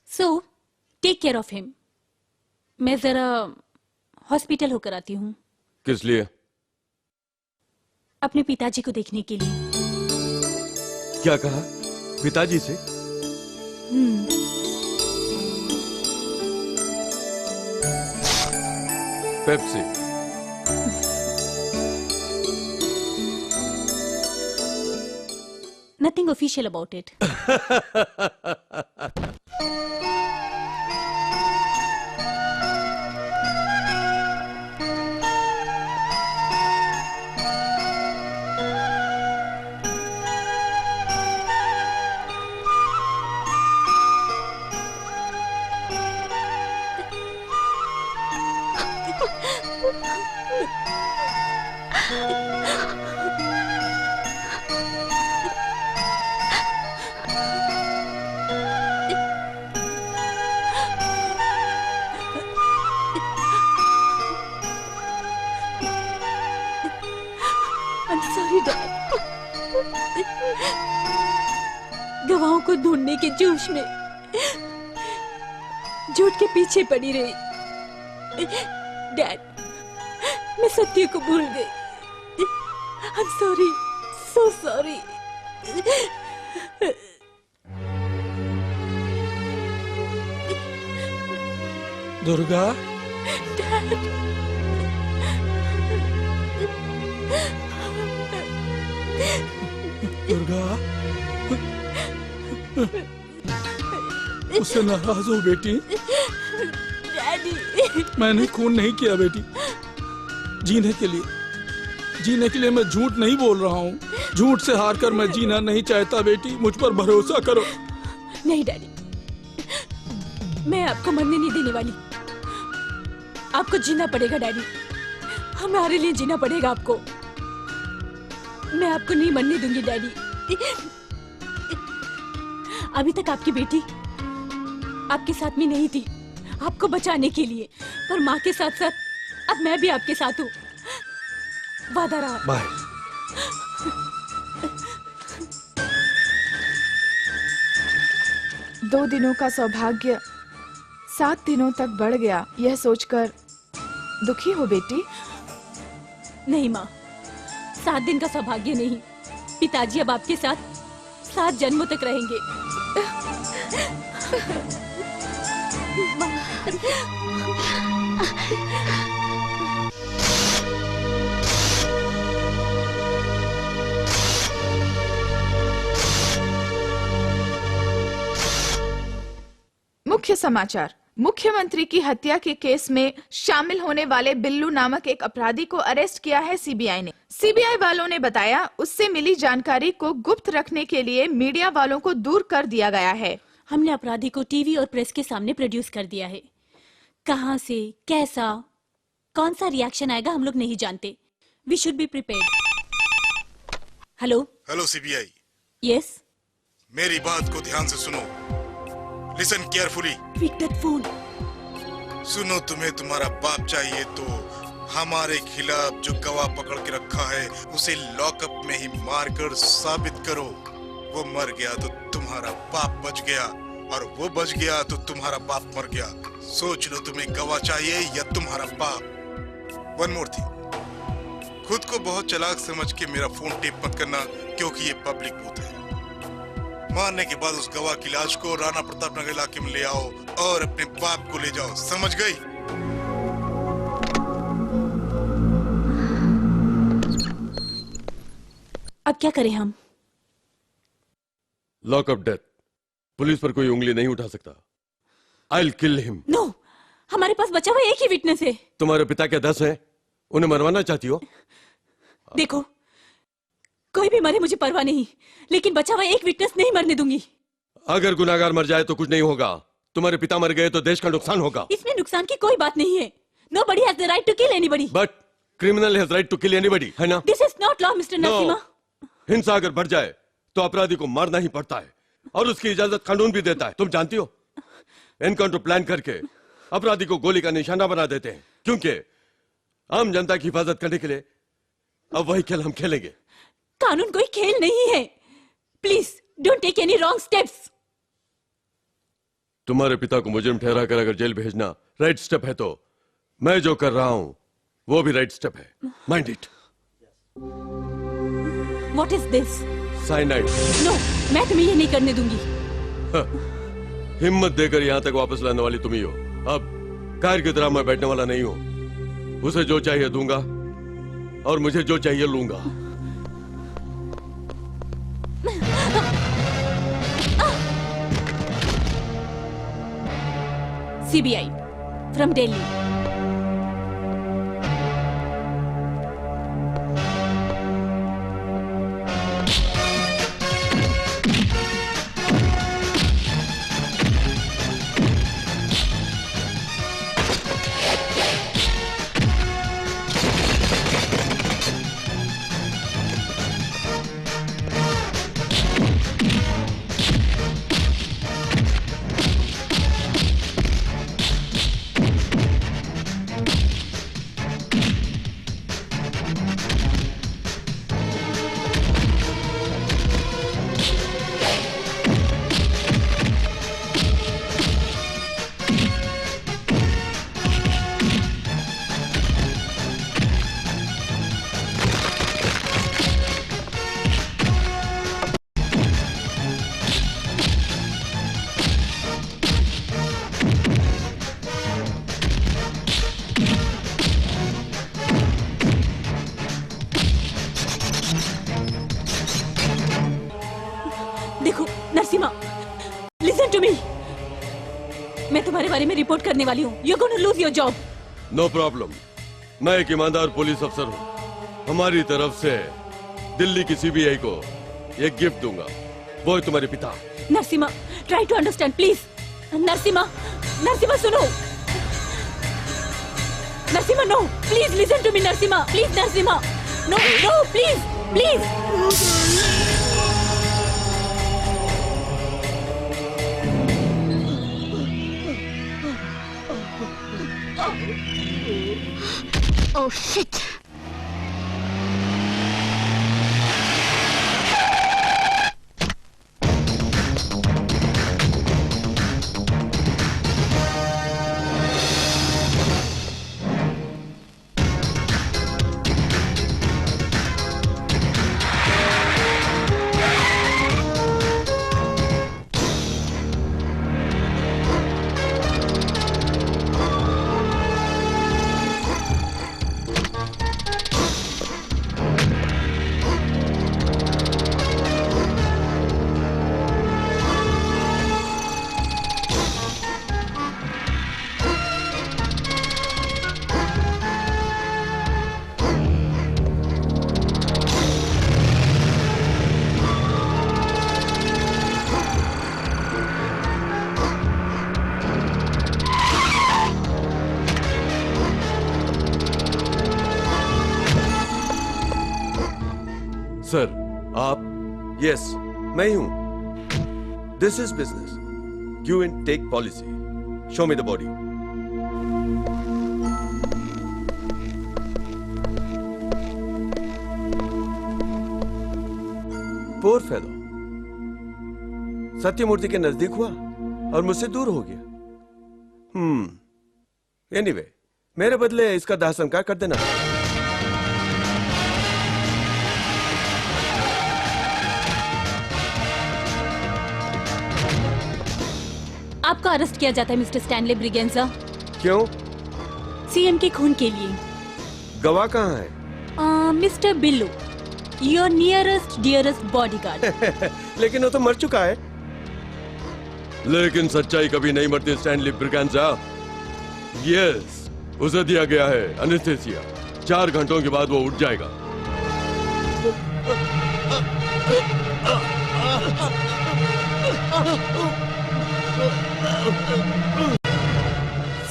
So take care of him. मैं जरा हॉस्पिटल होकर आती हूँ। किस लिए? अपने पिताजी को देखने के लिए। क्या कहा? पिताजी से? Pepsi. Nothing official about it. I'm sorry, Dad. गवाहों को ढूंढने के जोश में झूठ के पीछे पड़ी रही। डैड, मैं सत्य को भूल गई। I'm sorry, so sorry. Durga, Dad. Durga, उससे नाराज हो बेटी? डैडी, मैंने खून नहीं किया बेटी। जीने के लिए मैं झूठ नहीं बोल रहा हूँ। झूठ से हारकर मैं जीना नहीं चाहता बेटी, मुझ पर भरोसा करो। नहीं डैडी, मैं आपको मरने नहीं देने वाली। आपको जीना पड़ेगा डैडी, हमारे लिए जीना पड़ेगा आपको। मैं आपको नहीं मरने दूंगी डैडी। अभी तक आपकी बेटी आपके साथ में नहीं थी आपको बचाने के लिए, पर माँ के साथ साथ अब मैं भी आपके साथ हूँ। वादा रहा। बाय। दो दिनों का सौभाग्य 7 दिनों तक बढ़ गया, यह सोचकर दुखी हो बेटी? नहीं माँ, 7 दिन का सौभाग्य नहीं। पिताजी अब आपके साथ 7 जन्मों तक रहेंगे। मुख्य समाचार। मुख्यमंत्री की हत्या के केस में शामिल होने वाले बिल्लू नामक एक अपराधी को अरेस्ट किया है सीबीआई ने। सीबीआई वालों ने बताया उससे मिली जानकारी को गुप्त रखने के लिए मीडिया वालों को दूर कर दिया गया है। हमने अपराधी को टीवी और प्रेस के सामने प्रोड्यूस कर दिया है। कहां से, कैसा, कौन सा रिएक्शन आएगा हम लोग नहीं जानते। We should be prepared. Hello hello CBI. Yes, मेरी बात को ध्यान से सुनो। Listen carefully. Pick that phone. सुनो, तुम्हें तुम्हारा बाप चाहिए तो हमारे खिलाफ जो गवाह पकड़ के रखा है उसे लॉकअप में ही मारकर साबित करो। वो मर गया तो तुम्हारा बाप बच गया, और वो बच गया तो तुम्हारा बाप मर गया। सोच लो, तुम्हें गवाह चाहिए या तुम्हारा बाप। वन मोर थिंग, खुद को बहुत चालाक समझ के मेरा फोन टेप मत करना, क्योंकि ये पब्लिक बूथ है। मारने के बाद उस गवाह की लाश को राणा प्रताप नगर इलाके में ले आओ और अपने बाप को ले जाओ, समझ गई? क्या करें हम? Lock up death. पुलिस पर कोई उंगली नहीं उठा सकता। I'll kill him। नो, हमारे पास बचा हुआ एक ही विटनेस है। तुम्हारे पिता क्या 10 हैं? उन्हें मरवाना चाहती हो? देखो, कोई भी मरे मुझे परवाह नहीं, लेकिन बचा हुआ एक विटनेस नहीं मरने दूंगी। अगर गुनाहगार मर जाए तो कुछ नहीं होगा। तुम्हारे पिता मर गए तो देश का नुकसान होगा। इसमें नुकसान की कोई बात नहीं है। Nobody has the right to kill anybody। But criminal has right to kill anybody, है ना? This is not law, Mr. Narasimha. हिंसा अगर बढ़ जाए तो अपराधी को मारना ही पड़ता है और उसकी इजाजत कानून भी देता है। तुम जानती हो, एनकाउंटर प्लान करके अपराधी को गोली का निशाना बना देते हैं, क्योंकि आम जनता की हिफाजत करने के लिए अब वही खेल हम खेलेंगे। कानून कोई खेल नहीं है। Please don't take any wrong steps. तुम्हारे पिता को मुजरिम ठहरा कर अगर जेल भेजना राइट स्टेप है तो मैं जो कर रहा हूं वो भी राइट स्टेप है। Mind it. What is this? Cyanide. No, मैं तुम्हें ये नहीं करने दूंगी। हिम्मत देकर यहां तक वापस लाने वाली तुम ही हो। अब कार की तरह मैं बैठने वाला नहीं हूं। उसे जो चाहिए दूंगा और मुझे जो चाहिए लूंगा। CBI from Delhi। देखो नरसिम्हा, लिसन टू मी। मैं तुम्हारे बारे में रिपोर्ट करने वाली हूँ। You're going to lose your job। No problem. मैं एक ईमानदार पुलिस अफसर हूँ। हमारी तरफ से दिल्ली की CBI को एक गिफ्ट दूंगा। वो है तुम्हारे पिता। Narasimha, try to understand please. Narasimha, Narasimha सुनो। Narasimha no, please listen to me Narasimha, please Narasimha. No no please please. Oh shit! Sir आप? यस मैं ही हूं। This is business. Give and take policy. Show me the body. Poor fellow, Satyamurthy के नजदीक हुआ और मुझसे दूर हो गया। एनीवे, मेरे बदले इसका दाह संस्कार कर देना। आपका अरेस्ट किया जाता है मिस्टर स्टैनले ब्रिगेंजा। क्यों? सीएम के खून के लिए। गवाह कहाँ है? Mister Billu. Your nearest dearest bodyguard. लेकिन वो तो मर चुका है। लेकिन सच्चाई कभी नहीं मरती स्टैनली ब्रिगेंजा। यस, उसे दिया गया है एनेस्थीसिया। 4 घंटों के बाद वो उठ जाएगा।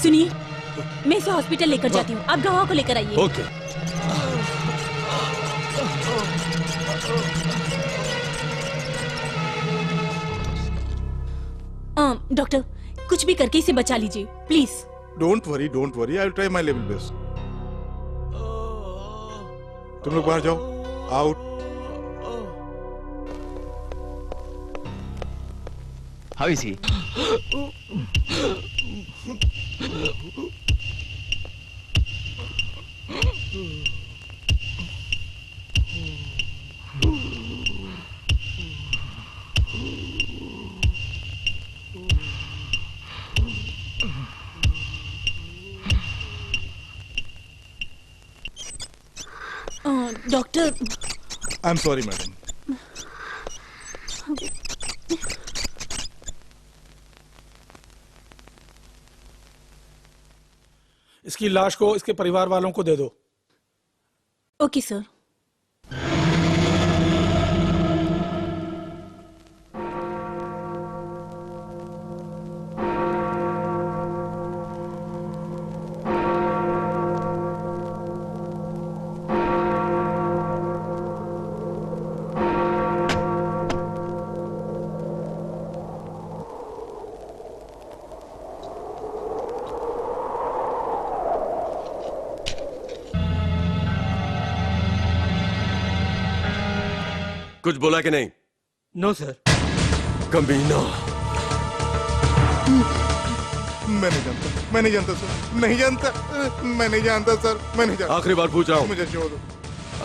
सुनिए, मैं इसे हॉस्पिटल लेकर जाती हूँ, आप गवाह को लेकर आइए। ओके। डॉक्टर, कुछ भी करके इसे बचा लीजिए please. Don't worry, I will try my level best. तुम लोग बाहर जाओ, out. How is he? Doctor, I am sorry madam. इसकी लाश को इसके परिवार वालों को दे दो। Okay sir. कुछ बोला कि नहीं? No sir. कमीना। मैं नहीं जानता सर, मैं नहीं जानता, सर, मैं नहीं जानता। आखिरी बार पूछ रहा हूँ, मुझे छोड़ दो।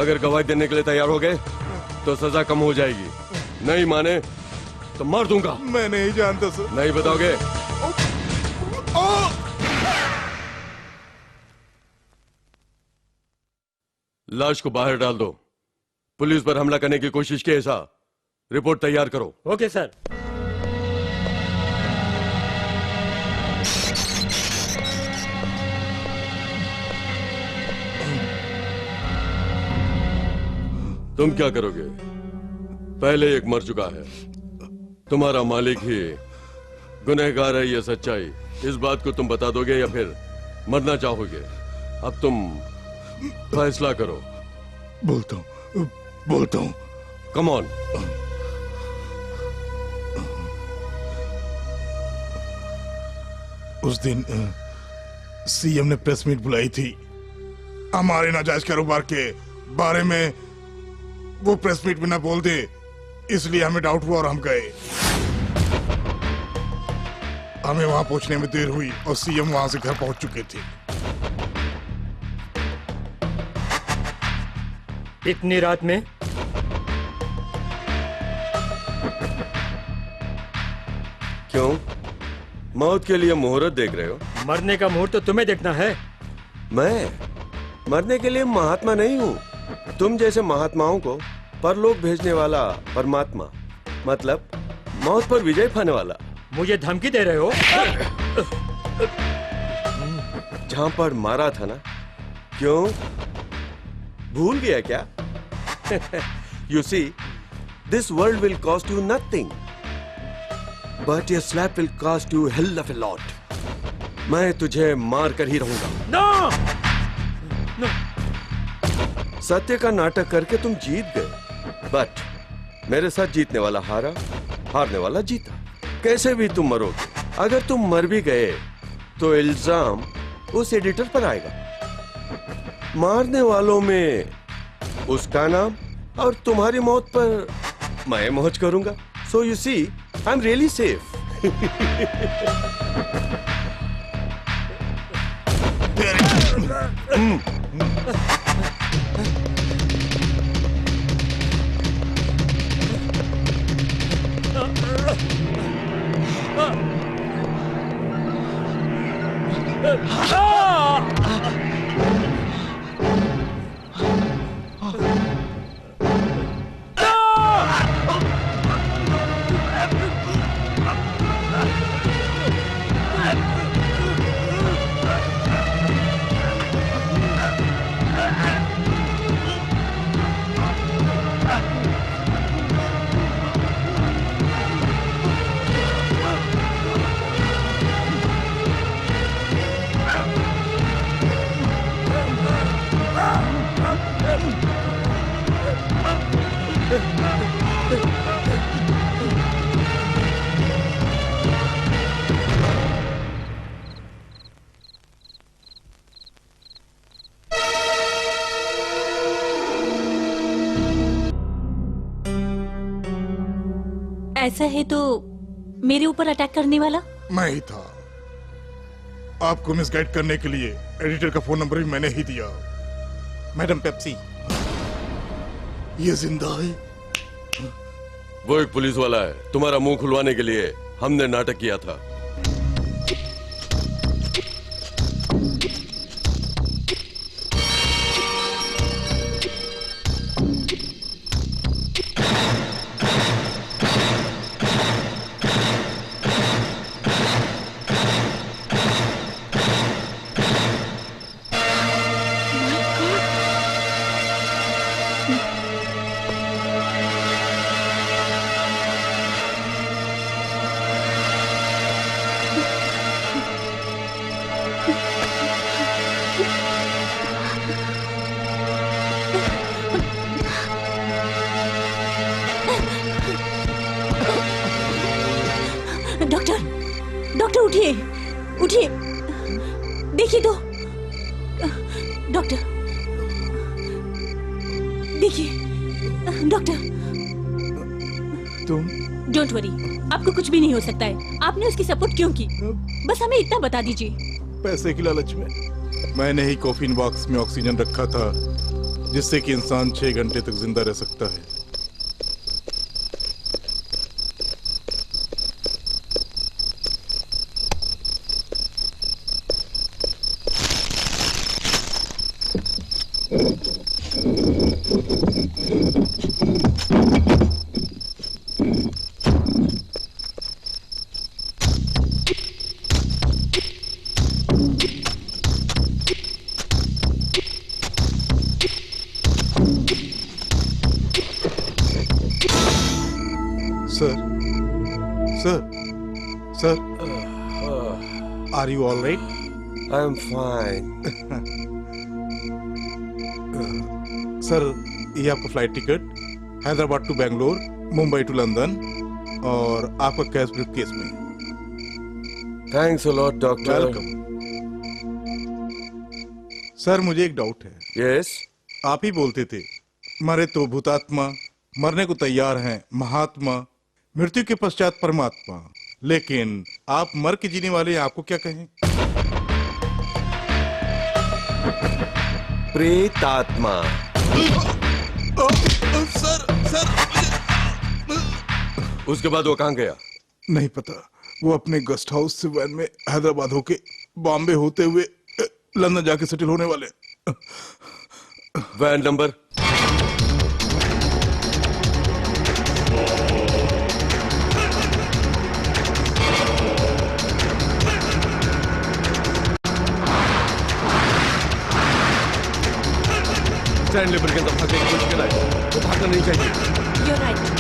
अगर गवाही देने के लिए तैयार हो गए तो सजा कम हो जाएगी, नहीं माने तो मार दूंगा। मैं नहीं जानता सर। नहीं बताओगे? लाश को बाहर डाल दो। पुलिस पर हमला करने की कोशिश की ऐसा रिपोर्ट तैयार करो। Okay sir. तुम क्या करोगे? पहले एक मर चुका है, तुम्हारा मालिक ही गुनहगार है, ये सच्चाई। इस बात को तुम बता दोगे या फिर मरना चाहोगे? अब तुम फैसला करो। बोलता हूँ। Come on. उस दिन सीएम ने प्रेस मीट बुलाई थी हमारे नाजायज कारोबार के बारे में। वो प्रेस मीट में ना बोल दे, इसलिए हमें डाउट हुआ और हम गए। हमें वहां पहुंचने में देर हुई और सीएम वहां से घर पहुंच चुके थे। इतनी रात में? क्यों? मौत के लिए मुहूर्त देख रहे हो? मरने का मुहूर्त तो तुम्हें देखना है। मैं मरने के लिए महात्मा नहीं हूँ। तुम जैसे महात्माओं को परलोक भेजने वाला परमात्मा, मतलब मौत पर विजय पाने वाला। मुझे धमकी दे रहे हो? जहां पर मारा था ना, क्यों भूल गया क्या? You see, this world will cost you nothing, but your slap will cost you hell of a lot. मैं तुझे मार कर ही रहूंगा। No! No! सत्य का नाटक करके तुम जीत गए, बट मेरे साथ जीतने वाला हारा, हारने वाला जीता। कैसे भी तुम मरोगे। अगर तुम मर भी गए तो इल्जाम उस एडिटर पर आएगा। मारने वालों में उसका नाम और तुम्हारी मौत पर मैं मौज करूंगा। So you see, I am really safe. ऐसा है तो मेरे ऊपर अटैक करने वाला मैं ही था। आपको मिसगाइड करने के लिए एडिटर का फोन नंबर भी मैंने ही दिया। मैडम पेप्सी, ये जिंदा है? वो एक पुलिस वाला है। तुम्हारा मुंह खुलवाने के लिए हमने नाटक किया था। डॉक्टर उठिए, उठिए, देखिए तो डॉक्टर, देखिए डॉक्टर। तुम? डोंट वरी, आपको कुछ भी नहीं हो सकता है। आपने उसकी सपोर्ट क्यों की? बस हमें इतना बता दीजिए। पैसे की लालच में मैंने ही कॉफिन बॉक्स में ऑक्सीजन रखा था, जिससे कि इंसान 6 घंटे तक जिंदा रह सकता है। Sir, are you all right? I'm fine. Sir, ये आपका flight ticket Hyderabad to Bangalore, Mumbai to London और आपका कैश ब्रीफकेस में। Thanks a lot, doctor. Welcome. Sir, मुझे एक डाउट है। Yes? आप ही बोलते थे मरे तो भूतात्मा, मरने को तैयार हैं महात्मा, मृत्यु के पश्चात परमात्मा। लेकिन आप मर के जीने वाले हैं, आपको क्या कहें? प्रेतात्मा। सर, उसके बाद वो कहाँ गया? नहीं पता। वो अपने गेस्ट हाउस से वैन में हैदराबाद होके बॉम्बे होते हुए लंदन जाके सेटल होने वाले। Van number? स्टैंड लेबर के अंदर भागने की कोशिश कर रहा है। वो भागना नहीं चाहिए। You're right.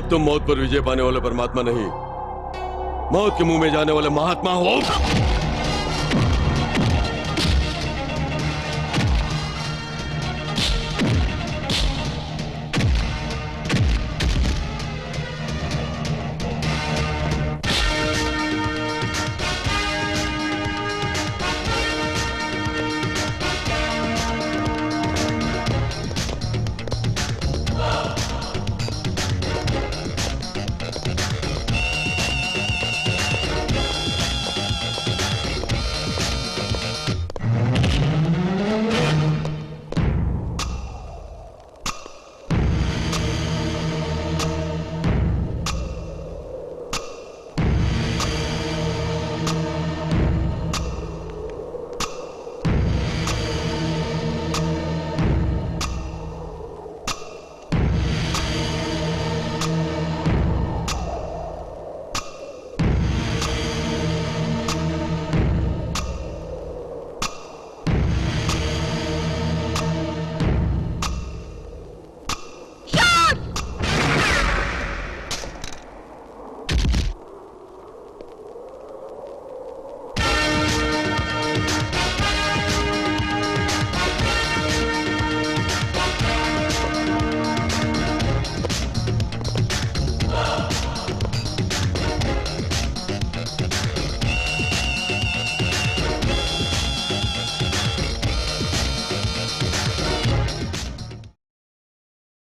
अब तुम मौत पर विजय पाने वाले परमात्मा नहीं, मौत के मुंह में जाने वाले महात्मा हो।